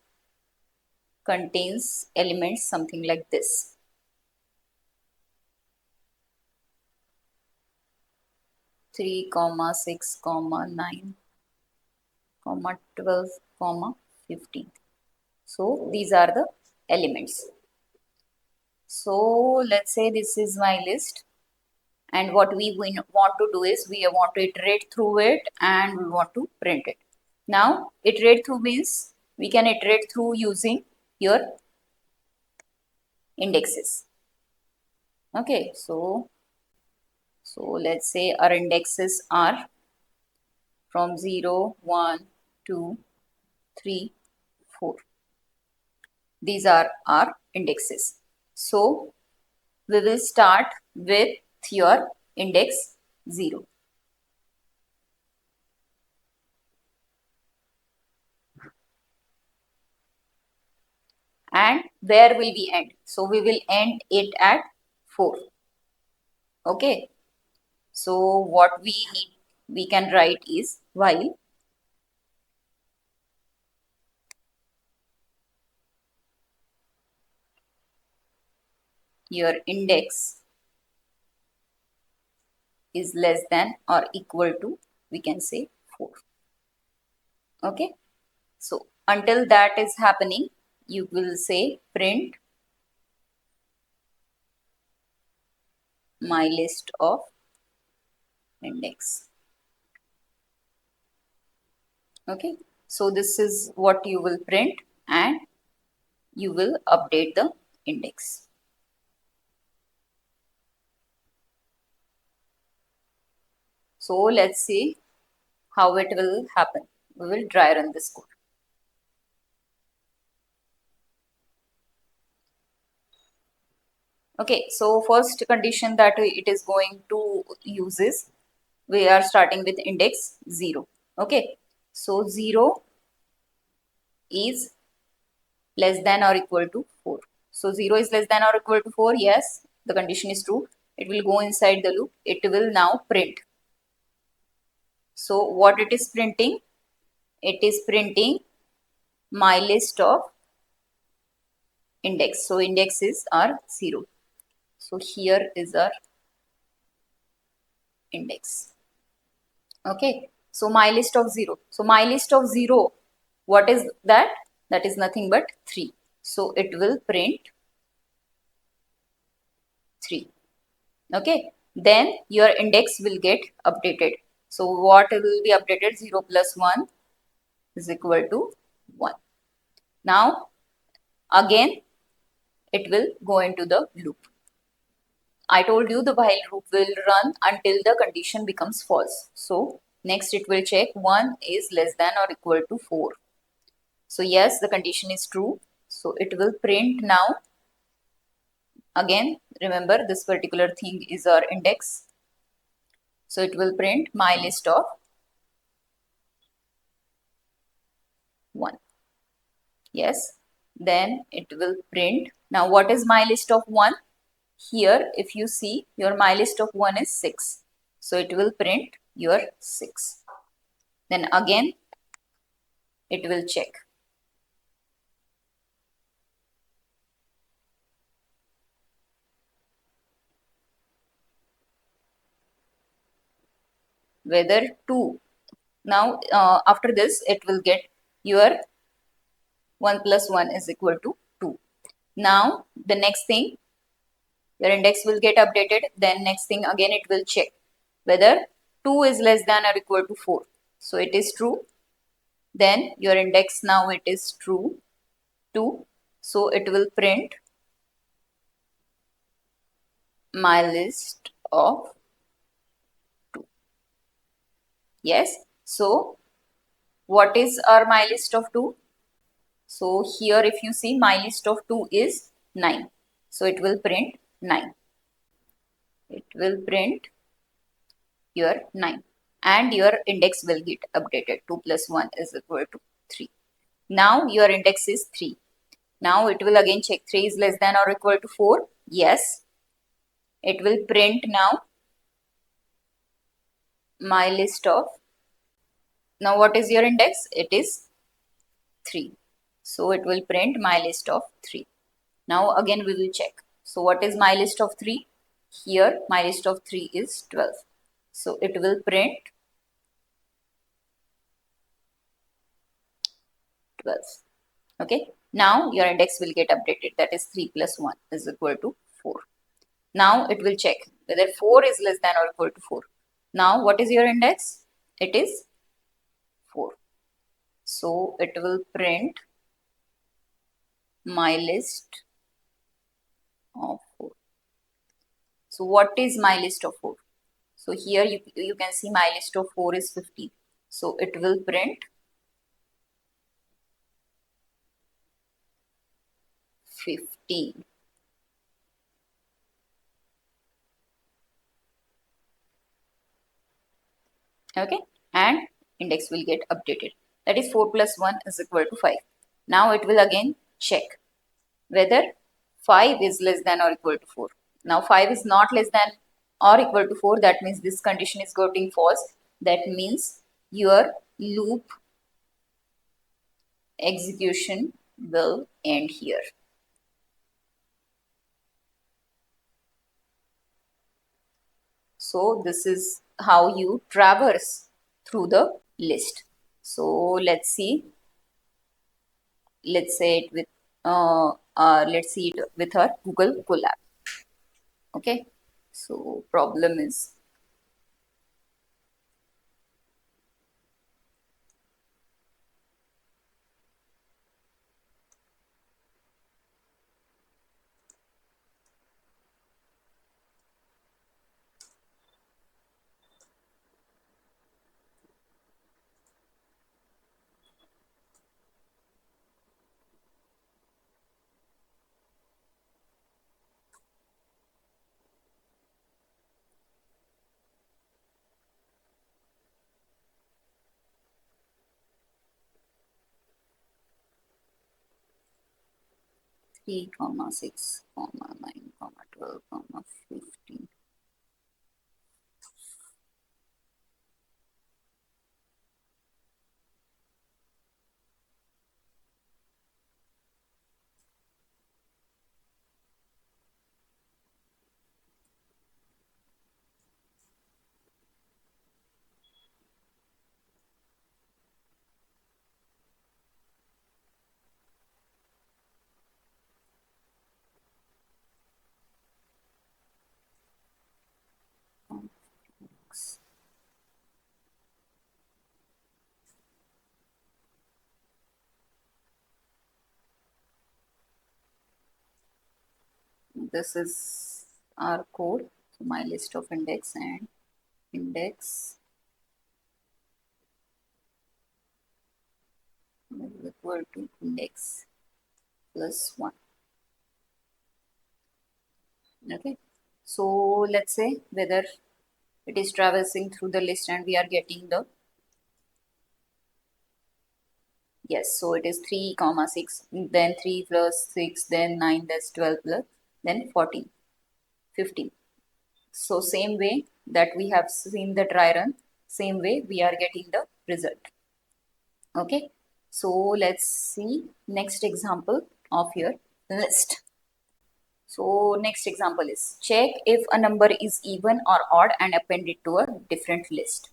contains elements something like this. 3, 6, 9, 12, 15. So these are the elements. So let's say this is my list, and what we want to do is we want to iterate through it and we want to print it. Now iterate through means we can iterate through using your indexes. Okay, so let's say our indexes are from 0, 1, 2, 3, 4. These are our indexes. So we will start with your index 0. And where will we end? So we will end it at 4. Okay. So what we can write is while your index is less than or equal to, we can say 4. Okay. So until that is happening, you will say print my list of index. Okay. So this is what you will print, and you will update the index. So let's see how it will happen. We will dry run this code. Okay, so first condition that it is going to use is we are starting with index 0. Okay, so 0 is less than or equal to 4. So 0 is less than or equal to 4. Yes, the condition is true. It will go inside the loop. It will now print. So what it is printing? It is printing my list of index. So indexes are 0. So here is our index. Okay, so my list of 0. So my list of 0, what is that? That is nothing but 3. So it will print 3. Okay, then your index will get updated. So what will be updated? 0 plus 1 is equal to 1. Now again it will go into the loop. I told you the while loop will run until the condition becomes false. So next it will check 1 is less than or equal to 4. So yes, the condition is true. So it will print now. Again, remember this particular thing is our index. So it will print my list of 1. Yes, then it will print. Now what is my list of 1? Here, if you see, your my list of 1 is 6. So it will print your 6. Then again, it will check. Whether 2. Now, after this, it will get your 1 plus 1 is equal to 2. Now, the next thing, your index will get updated. Then next thing, again, it will check whether 2 is less than or equal to 4. So it is true. Then your index now it is true, 2. So it will print my list of 2. Yes. So what is our my list of 2? So here if you see my list of 2 is 9. So it will print 9. It will print your 9. And your index will get updated. 2 plus 1 is equal to 3. Now your index is 3. Now it will again check 3 is less than or equal to 4. Yes. It will print now my list of. Now what is your index? It is 3. So it will print my list of 3. Now again we will check. So what is my list of 3? Here my list of 3 is 12. So it will print 12. Okay. Now your index will get updated. That is 3 plus 1 is equal to Now it will check whether 4 is less than or equal to 4. Now what is your index? It is 4. So it will print my list of 4. So what is my list of 4? So here you can see my list of 4 is 50. So it will print 15. Okay, and index will get updated. That is 4 plus 1 is equal to 5. Now it will again check whether 5 is less than or equal to 4. Now 5 is not less than or equal to 4. That means this condition is getting false. That means your loop execution will end here. So this is how you traverse through the list. So let's see. Let's say it with let's see it with our Google Colab. Okay. So problem is 3, comma 6, comma 9, comma 12, comma 15. This is our code. So my list of index and index is equal to index plus 1. Okay. So let's say whether it is traversing through the list and we are getting the yes, so it is 3 comma 6, then 3 plus 6, then 9, that's 12 plus, then 14, 15. So same way that we have seen the dry run, same way we are getting the result. Okay, so let's see next example of your list. So next example is check if a number is even or odd and append it to a different list.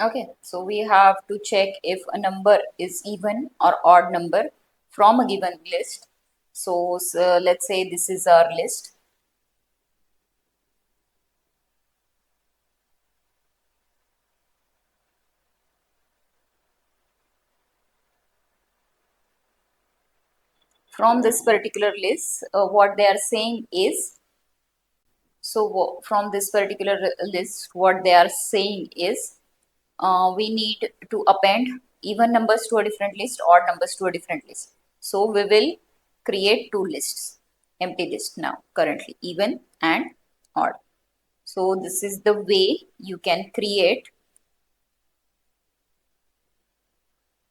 Okay, so we have to check if a number is even or odd number from a given list. So let's say this is our list. From this particular list, what they are saying is, so from this particular list, what they are saying is, we need to append even numbers to a different list, odd numbers to a different list. So we will create two lists, empty list now, currently, even and odd. So this is the way you can create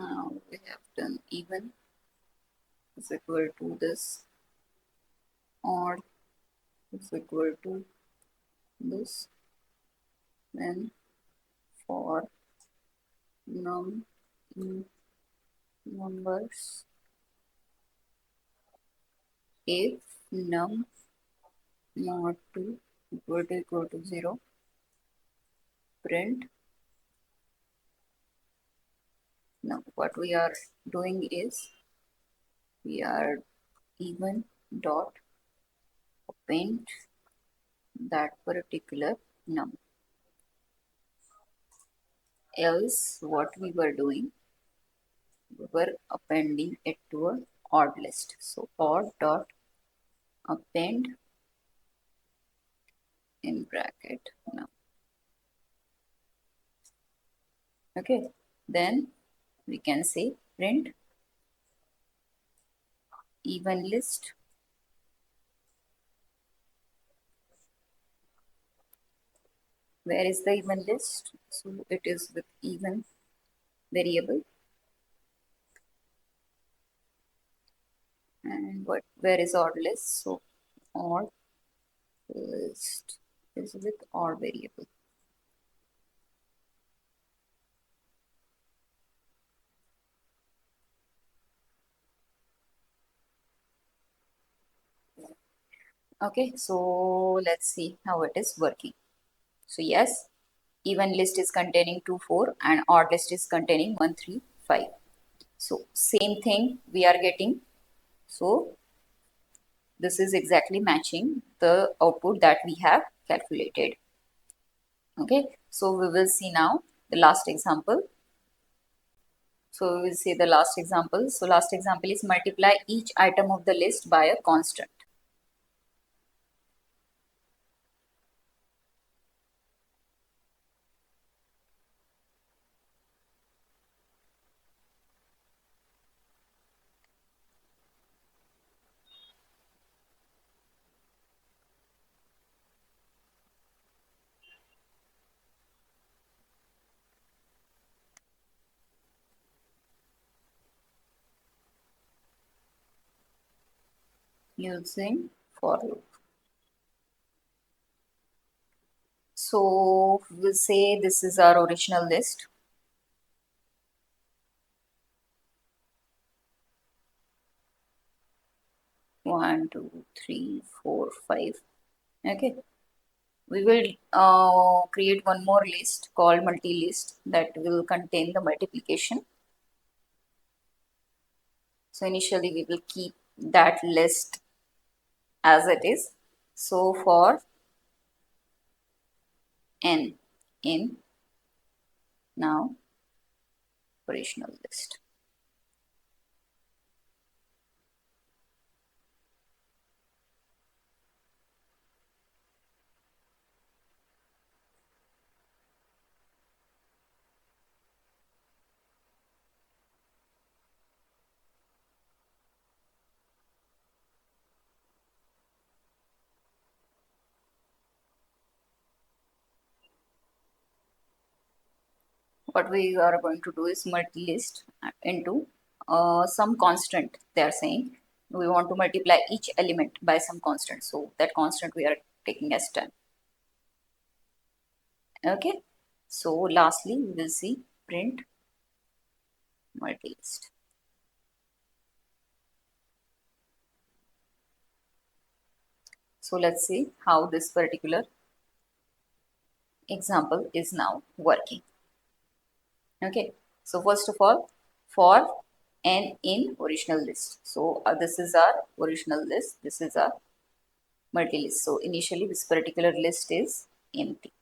Now we have done even is equal to this, odd is equal to this, then for num in numbers, if num mod 2 equal to 0, print. Now what we are doing is we are even dot append that particular num. Else what we were doing, we were appending it to a odd list. So odd dot append in bracket num. Okay, then we can say print even list. Where is the even list? So it is with even variable. And where is odd list? So odd list is with odd variable. Okay, so let's see how it is working. So yes, even list is containing 2, 4 and odd list is containing 1, 3, 5. So same thing we are getting. So this is exactly matching the output that we have calculated. Okay, so we will see now the last example. So we will see the last example. So last example is multiply each item of the list by a constant. Using for loop. So we'll say this is our original list. One, two, three, four, five. Okay. We will create one more list called multi-list that will contain the multiplication. So initially we will keep that list as it is. So for n in now original list. What we are going to do is multi-list into some constant. They are saying we want to multiply each element by some constant. So that constant we are taking as 10. Okay. So lastly, we will see print multi-list. So let's see how this particular example is now working. Okay. So first of all, for n in original list. So this is our original list. This is our multi-list. So initially this particular list is empty.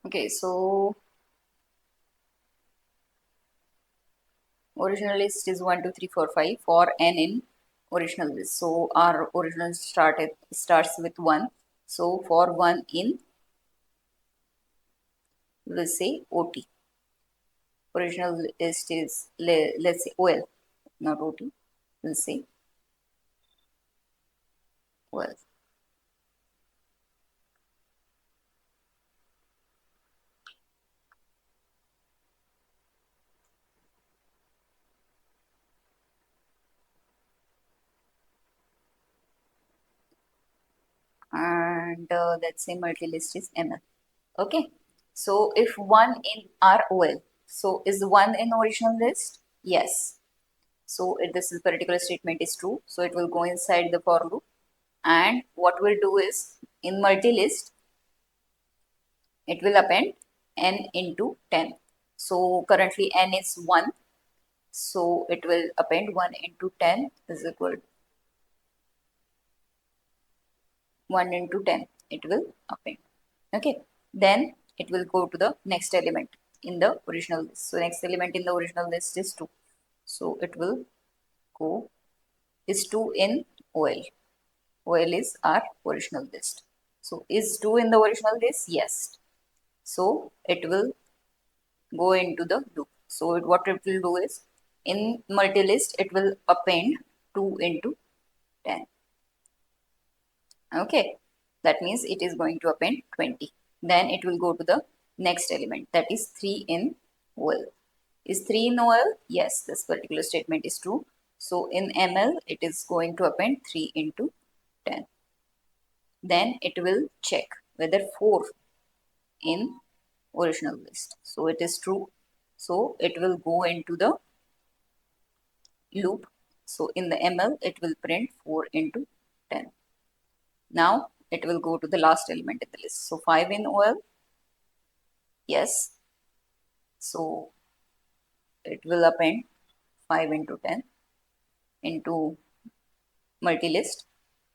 Okay, so original list is 1, 2, 3, 4, 5 for n in original list. So our original starts with 1. So for 1 in, we will say OT. original list is, let's say OL, not OT, we'll say OL. And let's say multi-list is ML. Okay, so if one in ROL, so is one in original list? Yes. So if this is particular statement is true, so it will go inside the for loop. And what we'll do is in multi-list, it will append n into 10. So currently n is 1. So it will append 1 into 10 is equal to 1 into 10. It will append. Okay. Then it will go to the next element in the original list. So next element in the original list is 2. So it will go is 2 in OL. OL is our original list. So is 2 in the original list? Yes. So it will go into the loop. So what it will do is in multi-list it will append 2 into 10. Okay, that means it is going to append 20. Then it will go to the next element, that is 3 in OL. Is 3 in OL? Yes, this particular statement is true. So in ML it is going to append 3 into 10. Then it will check whether 4 in original list. So it is true. So it will go into the loop. So in the ML, it will print 4 into 10. Now it will go to the last element in the list. So 5 in OL, yes. So it will append 5 into 10 into multi-list,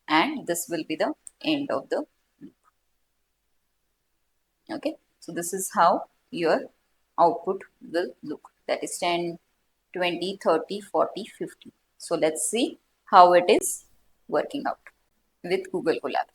and this will be the end of the loop. Okay, so this is how your output will look. That is 10, 20, 30, 40, 50. So let's see how it is working out with Google Colab.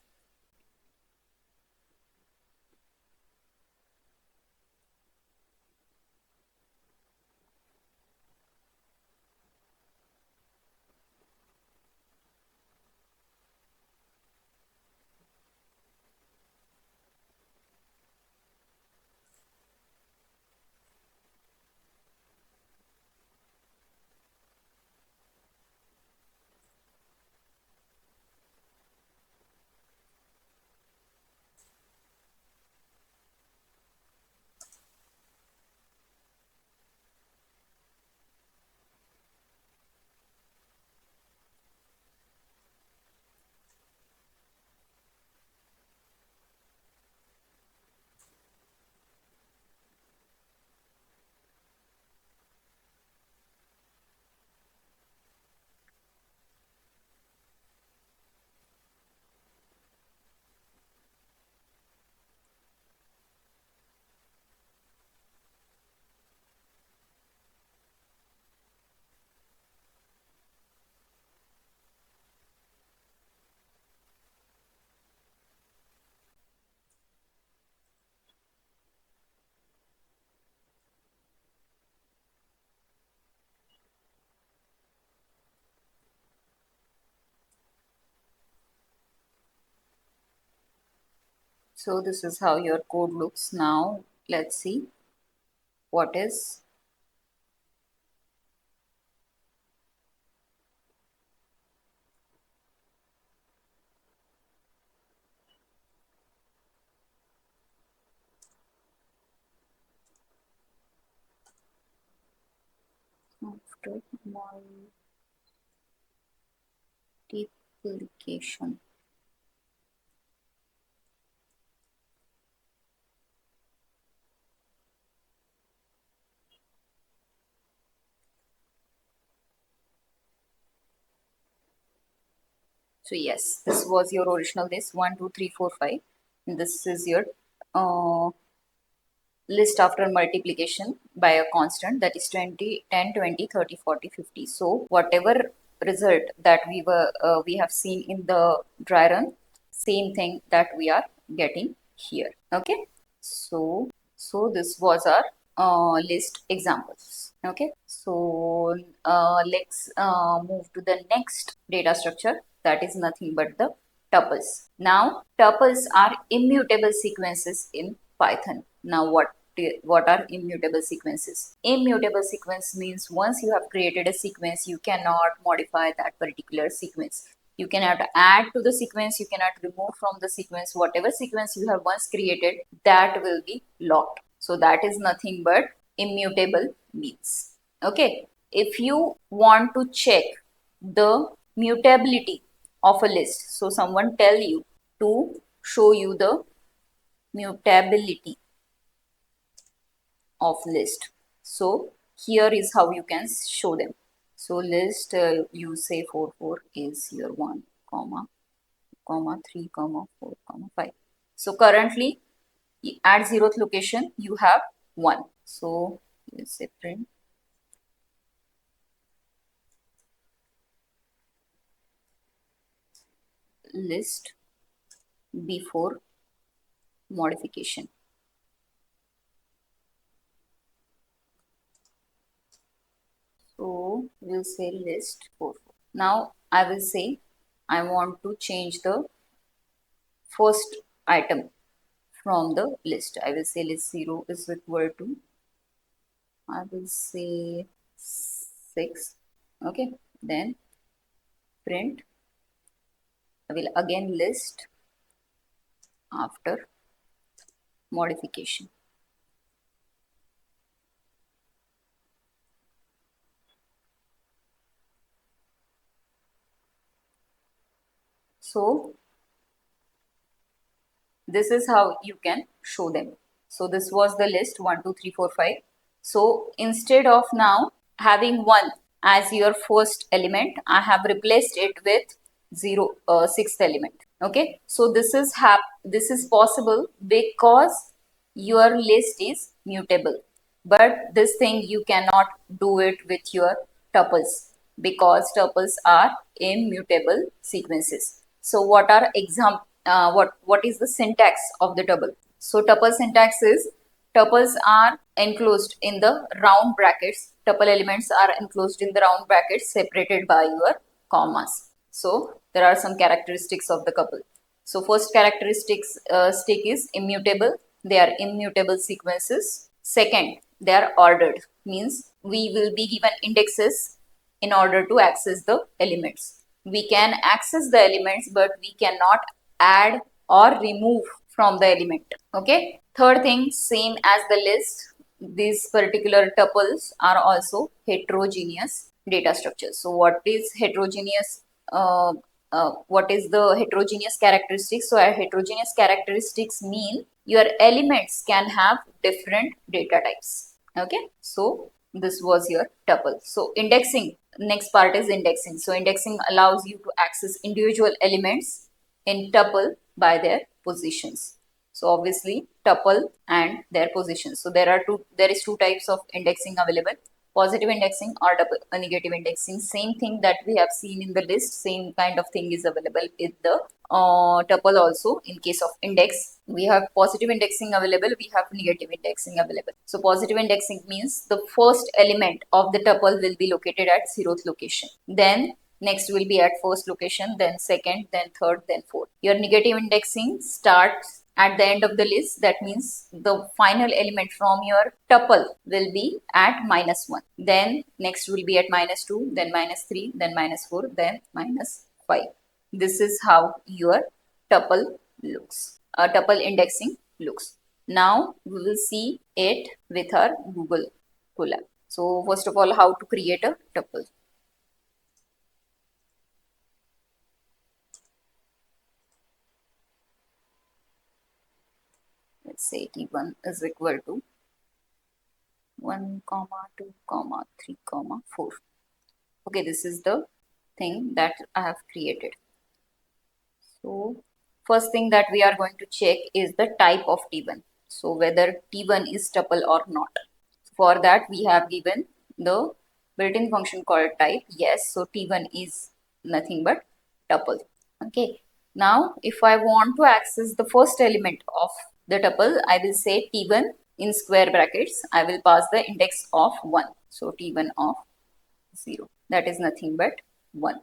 So this is how your code looks now. Let's see what is after multiplication. So yes, this was your original list 1, 2, 3, 4, 5. And this is your uh, list after multiplication by a constant, that is 20, 10, 20, 30, 40, 50. So whatever result that we have seen in the dry run, same thing that we are getting here. Okay, so this was our list examples. Okay, so let's move to the next data structure, that is nothing but the tuples. Now tuples are immutable sequences in Python. Now what are immutable sequences? Immutable sequence means once you have created a sequence, you cannot modify that particular sequence. You cannot add to the sequence, you cannot remove from the sequence. Whatever sequence you have once created, that will be locked. So that is nothing but immutable means. Okay, if you want to check the mutability of a list, so someone tell you to show you the mutability of list. So here is how you can show them. So list, you say 4 is your 1 comma 3 comma 4 comma 5. So currently at 0th location you have 1. So let's say print list before modification. So we'll say list 4. Now I will say I want to change the first item from the list. I will say list 0 is equal to, I will say 6. Okay, then print, I will again list after modification. So this is how you can show them. So this was the list 1, 2, 3, 4, 5. So instead of now having 1 as your first element, I have replaced it with 0, sixth element. Okay, so this is possible because your list is mutable, but this thing you cannot do it with your tuples because tuples are immutable sequences. So what is the syntax of the tuple? So tuple syntax is tuples are enclosed in the round brackets. Tuple elements are enclosed in the round brackets separated by your commas. So there are some characteristics of the couple. So first characteristics stick is immutable. They are immutable sequences. Second, they are ordered, means we will be given indexes in order to access the elements. We can access the elements, but we cannot add or remove from the element. Okay. Third thing, same as the list, these particular tuples are also heterogeneous data structures. So what is heterogeneous? What is the heterogeneous characteristics? So our heterogeneous characteristics mean your elements can have different data types. Okay, so this was your tuple. So indexing, next part is indexing. So indexing allows you to access individual elements in tuple by their positions. So obviously tuple and their positions. So there is two types of indexing available: positive indexing or negative indexing. Same thing that we have seen in the list, same kind of thing is available in the tuple also. In case of index, we have positive indexing available, we have negative indexing available. So positive indexing means the first element of the tuple will be located at 0th location. Then next will be at first location, then second, then third, then fourth. Your negative indexing starts at the end of the list. That means the final element from your tuple will be at -1. Then next will be at -2, then -3, then -4, then -5. This is how your tuple looks. Tuple indexing looks. Now we will see it with our Google Colab. So first of all, how to create a tuple. Let's say t1 is equal to 1 comma 2 comma 3 comma 4. Okay, this is the thing that I have created. So first thing that we are going to check is the type of t1. So whether t1 is tuple or not. For that we have given the built-in function called type. Yes, so t1 is nothing but tuple. Okay, now if I want to access the first element of the tuple, I will say t1 in square brackets, I will pass the index of 1. So T1 of 0. That is nothing but 1.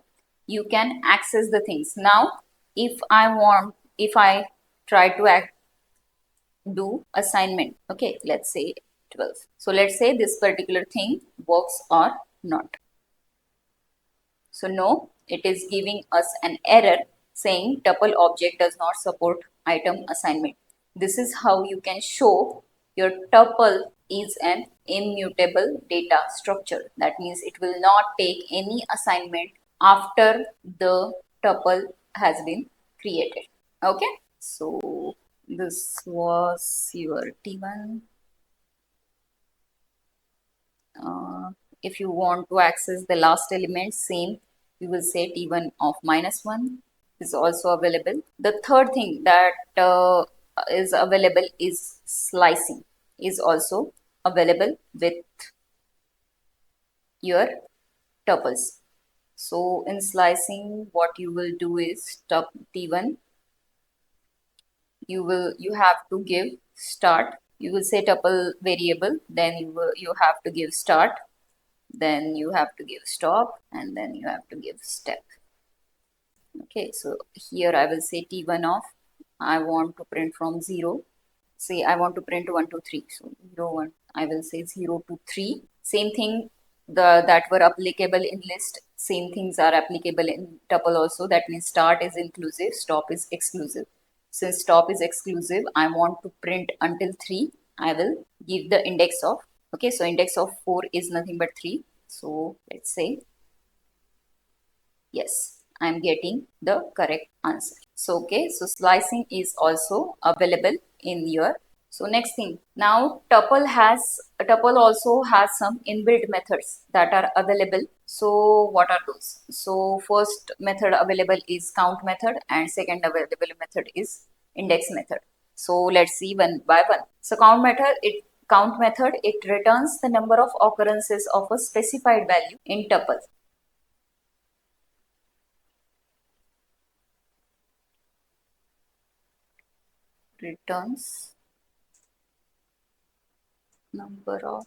You can access the things. Now, if I try to do assignment, okay, let's say 12. So let's say this particular thing works or not. So no, it is giving us an error saying tuple object does not support item assignment. This is how you can show your tuple is an immutable data structure. That means it will not take any assignment after the tuple has been created. Okay, so this was your T1. If you want to access the last element, same, you will say T1 of -1 is also available. The third thing that is available is slicing, is also available with your tuples. So in slicing, what you will do is T1, you have to give start. You will say tuple variable, then you have to give start, then you have to give stop, and then you have to give step. Okay, so here I will say T1 of, I want to print from 0. Say I want to print 1 to 3. So 0, 1, I will say 0 to 3. Same thing that were applicable in list, same things are applicable in tuple also. That means start is inclusive, stop is exclusive. Since stop is exclusive, I want to print until 3. I will give the index of, okay, so index of 4 is nothing but 3. So let's say, yes, I'm getting the correct answer. So, okay, so slicing is also available in your. So next thing, now tuple also has some inbuilt methods that are available. So what are those? So first method available is count method, and second available method is index method. So let's see one by one. So count method, it returns the number of occurrences of a specified value in tuple. Returns number of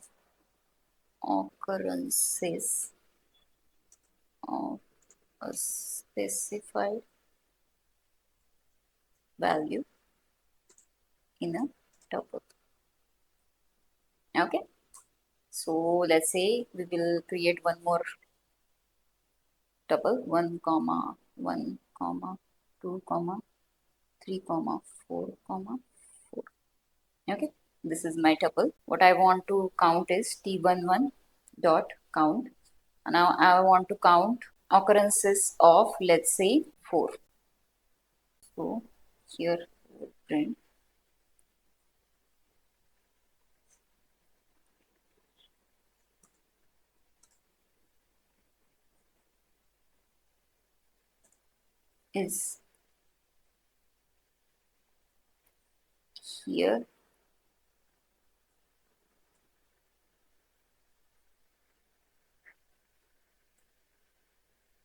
occurrences of a specified value in a tuple. Okay, so let's say we will create one more tuple, 1 comma 1 comma 2 comma 3 comma 4 comma 4. Okay, this is my tuple. What I want to count is t11 dot count. Now I want to count occurrences of, let's say, 4. So here print is here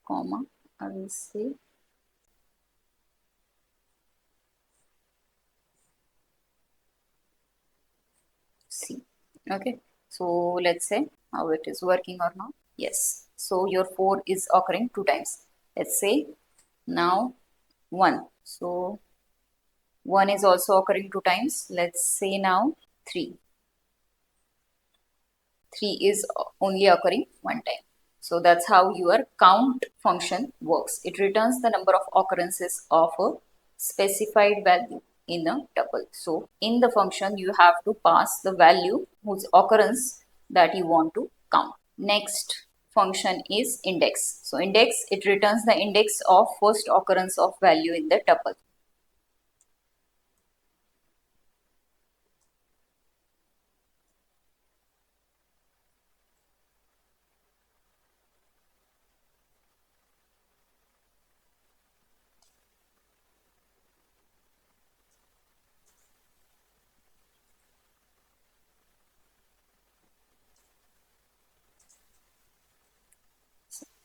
comma, I will say C. Okay, so let's say how it is working or not. Yes, so your 4 is occurring 2 times. Let's say now 1. So 1 is also occurring 2 times. Let's say now 3. 3 is only occurring 1 time. So that's how your count function works. It returns the number of occurrences of a specified value in a tuple. So in the function, you have to pass the value whose occurrence that you want to count. Next function is index. So index, it returns the index of first occurrence of value in the tuple.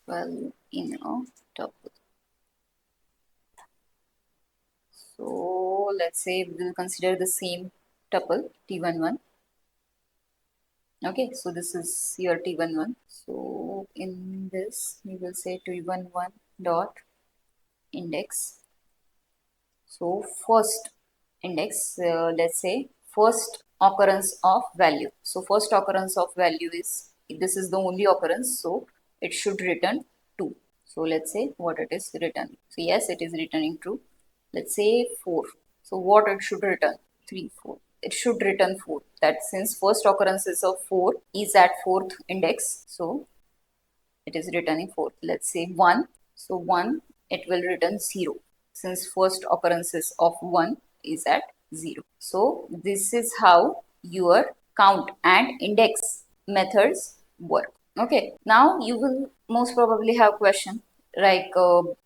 Value in a tuple. So let's say we will consider the same tuple T11. Okay, so this is your T11. So in this, we will say T11 dot index. So first index, let's say first occurrence of value. So first occurrence of value is, this is the only occurrence, so it should return 2. So let's say what it is returning. So yes, it is returning true. Let's say 4. So what it should return? 3, 4. It should return 4. That since first occurrences of 4 is at fourth index, so it is returning 4. Let's say 1. So 1, it will return 0 since first occurrences of 1 is at 0. So this is how your count and index methods work. Okay, now you will most probably have question like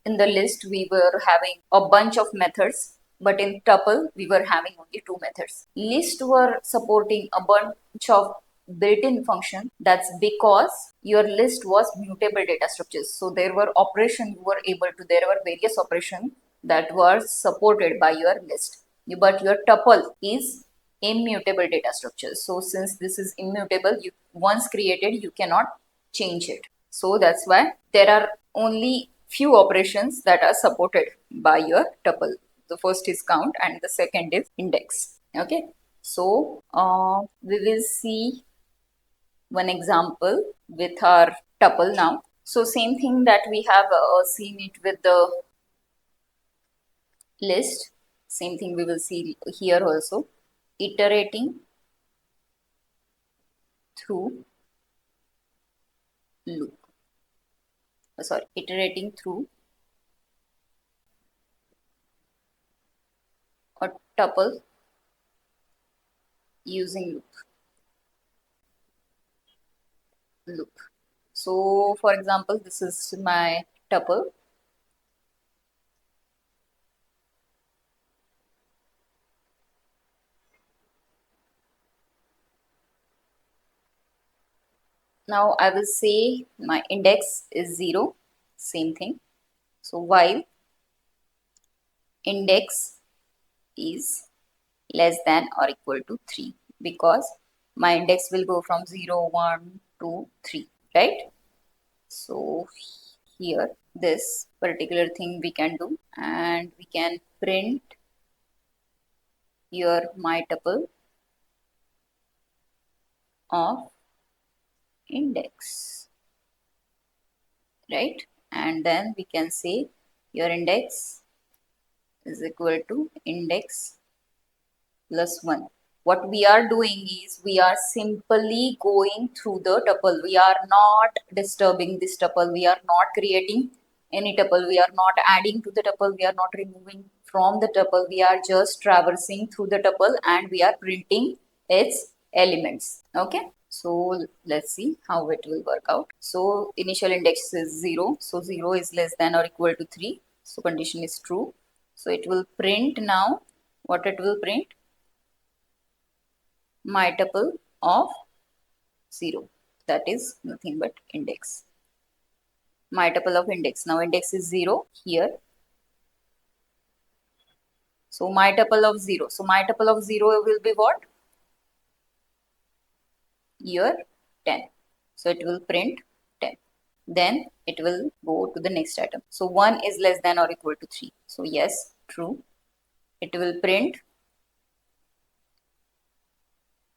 in the list we were having a bunch of methods, but in tuple we were having only 2 methods. List were supporting a bunch of built-in function. That's because your list was mutable data structures. So there were operations you were able to, there were various operations that were supported by your list. But your tuple is immutable data structure. So since this is immutable, you once created, you cannot change it. So that's why there are only few operations that are supported by your tuple. The first is count and the second is index. Okay. So we will see one example with our tuple now. So same thing that we have seen it with the list. Same thing we will see here also. Iterating through loop. Sorry, iterating through a tuple using loop. So for example, this is my tuple. Now I will say my index is 0, same thing. So while index is less than or equal to 3, because my index will go from 0, 1, 2, 3, right? So here this particular thing we can do, and we can print your my tuple of index, right? And then we can say your index is equal to index plus 1. What we are doing is we are simply going through the tuple. We are not disturbing this tuple. We are not creating any tuple. We are not adding to the tuple. We are not removing from the tuple. We are just traversing through the tuple and we are printing its elements. Okay. So let's see how it will work out. So initial index is 0. So 0 is less than or equal to 3. So condition is true. So it will print now. What it will print? My tuple of 0. That is nothing but index. My tuple of index. Now index is 0 here. So my tuple of 0. So my tuple of 0 will be what? Year 10. So it will print 10. Then it will go to the next item. So 1 is less than or equal to 3. So yes, true. It will print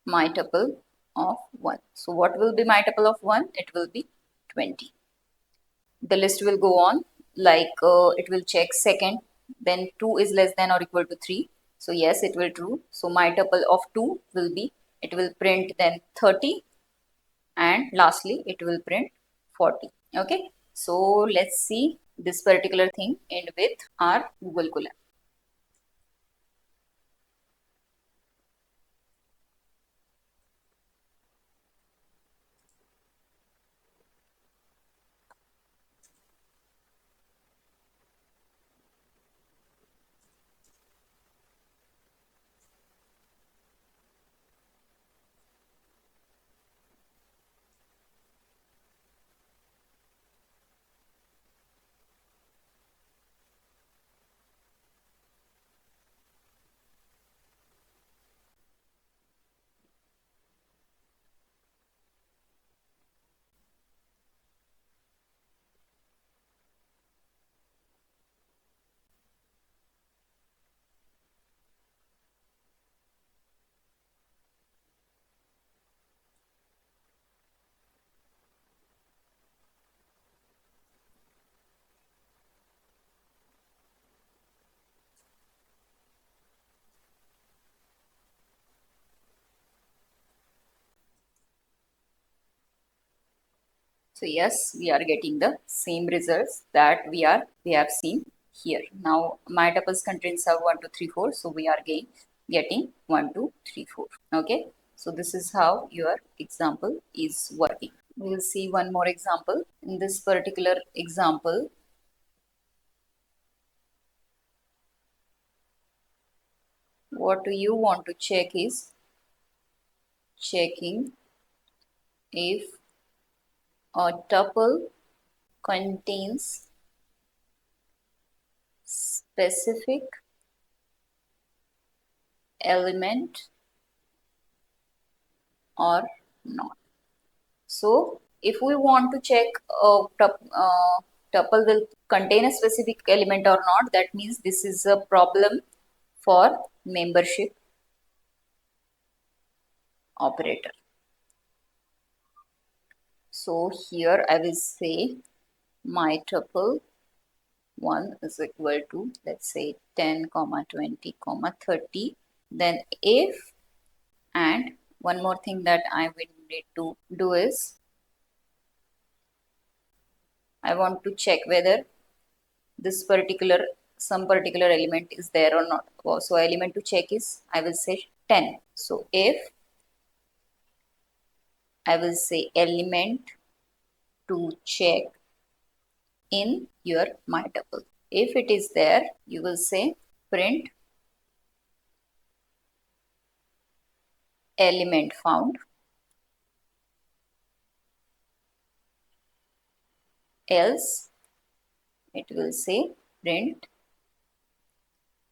my tuple of 1. So what will be my tuple of 1? It will be 20. The list will go on like it will check second, then 2 is less than or equal to 3. So yes, it will true. So my tuple of 2 will be, it will print then 30, and lastly it will print 40. Okay, so let's see this particular thing end with our Google Colab. So yes, we are getting the same results that we have seen here. Now my tuples contains are 1, 2, 3, 4. So we are getting 1, 2, 3, 4. Okay. So this is how your example is working. We will see one more example. In this particular example, what you want to check is checking if a tuple contains specific element or not. So if we want to check a tuple will contain a specific element or not, that means this is a problem for membership operator. So here I will say my tuple 1 is equal to, let's say, 10, 20, 30. Then if, and one more thing that I will need to do is I want to check whether this particular some particular element is there or not. So element to check is I will say 10. So if I will say element to check in your my tuple. If it is there, you will say print element found, else it will say print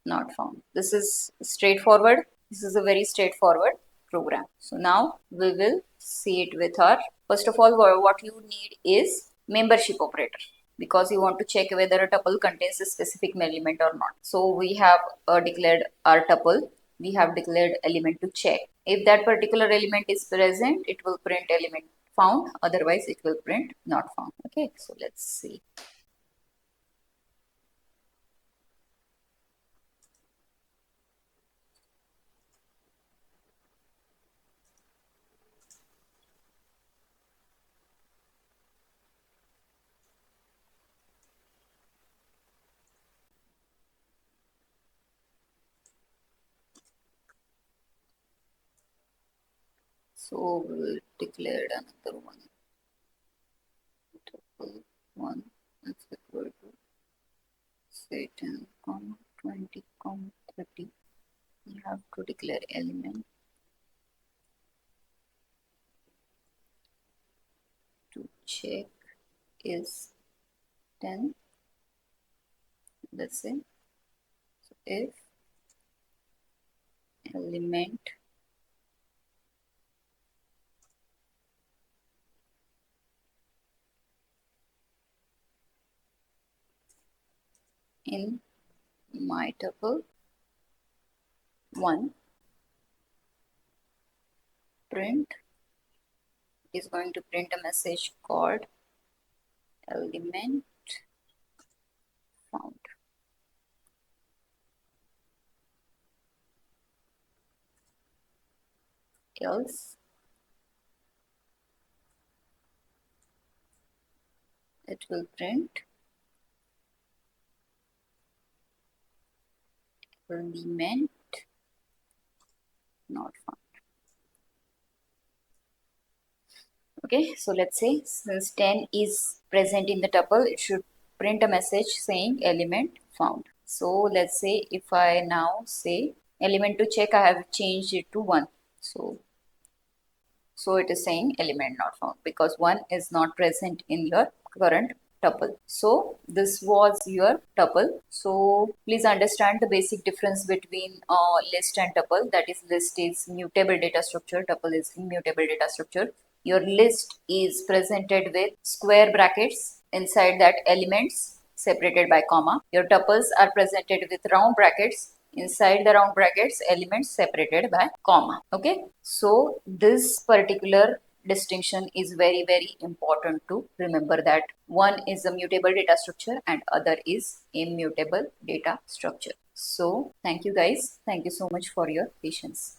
not found. This is straightforward. This is a very straightforward program. So now we will see it with our, first of all, what you need is membership operator, because you want to check whether a tuple contains a specific element or not. So we have declared our tuple. We have declared element to check. If that particular element is present, it will print element found. Otherwise, it will print not found. Okay, so let's see. So we will declare another one. Tuple 1 is equal to say 10, 20, 30. We have to declare element to check is 10. Let's say, so if element in my tuple 1 print is going to print a message called element found. Else it will print element not found. Okay, so let's say since 10 is present in the tuple, it should print a message saying element found. So let's say if I now say element to check, I have changed it to 1. So it is saying element not found because 1 is not present in your current tuple. So this was your tuple. So please understand the basic difference between list and tuple. That is, list is mutable data structure, tuple is immutable data structure. Your list is presented with square brackets, inside that elements separated by comma. Your tuples are presented with round brackets, inside the round brackets elements separated by comma. Okay, so this particular distinction is very important to remember, that one is a mutable data structure and other is immutable data structure. So thank you guys, thank you so much for your patience.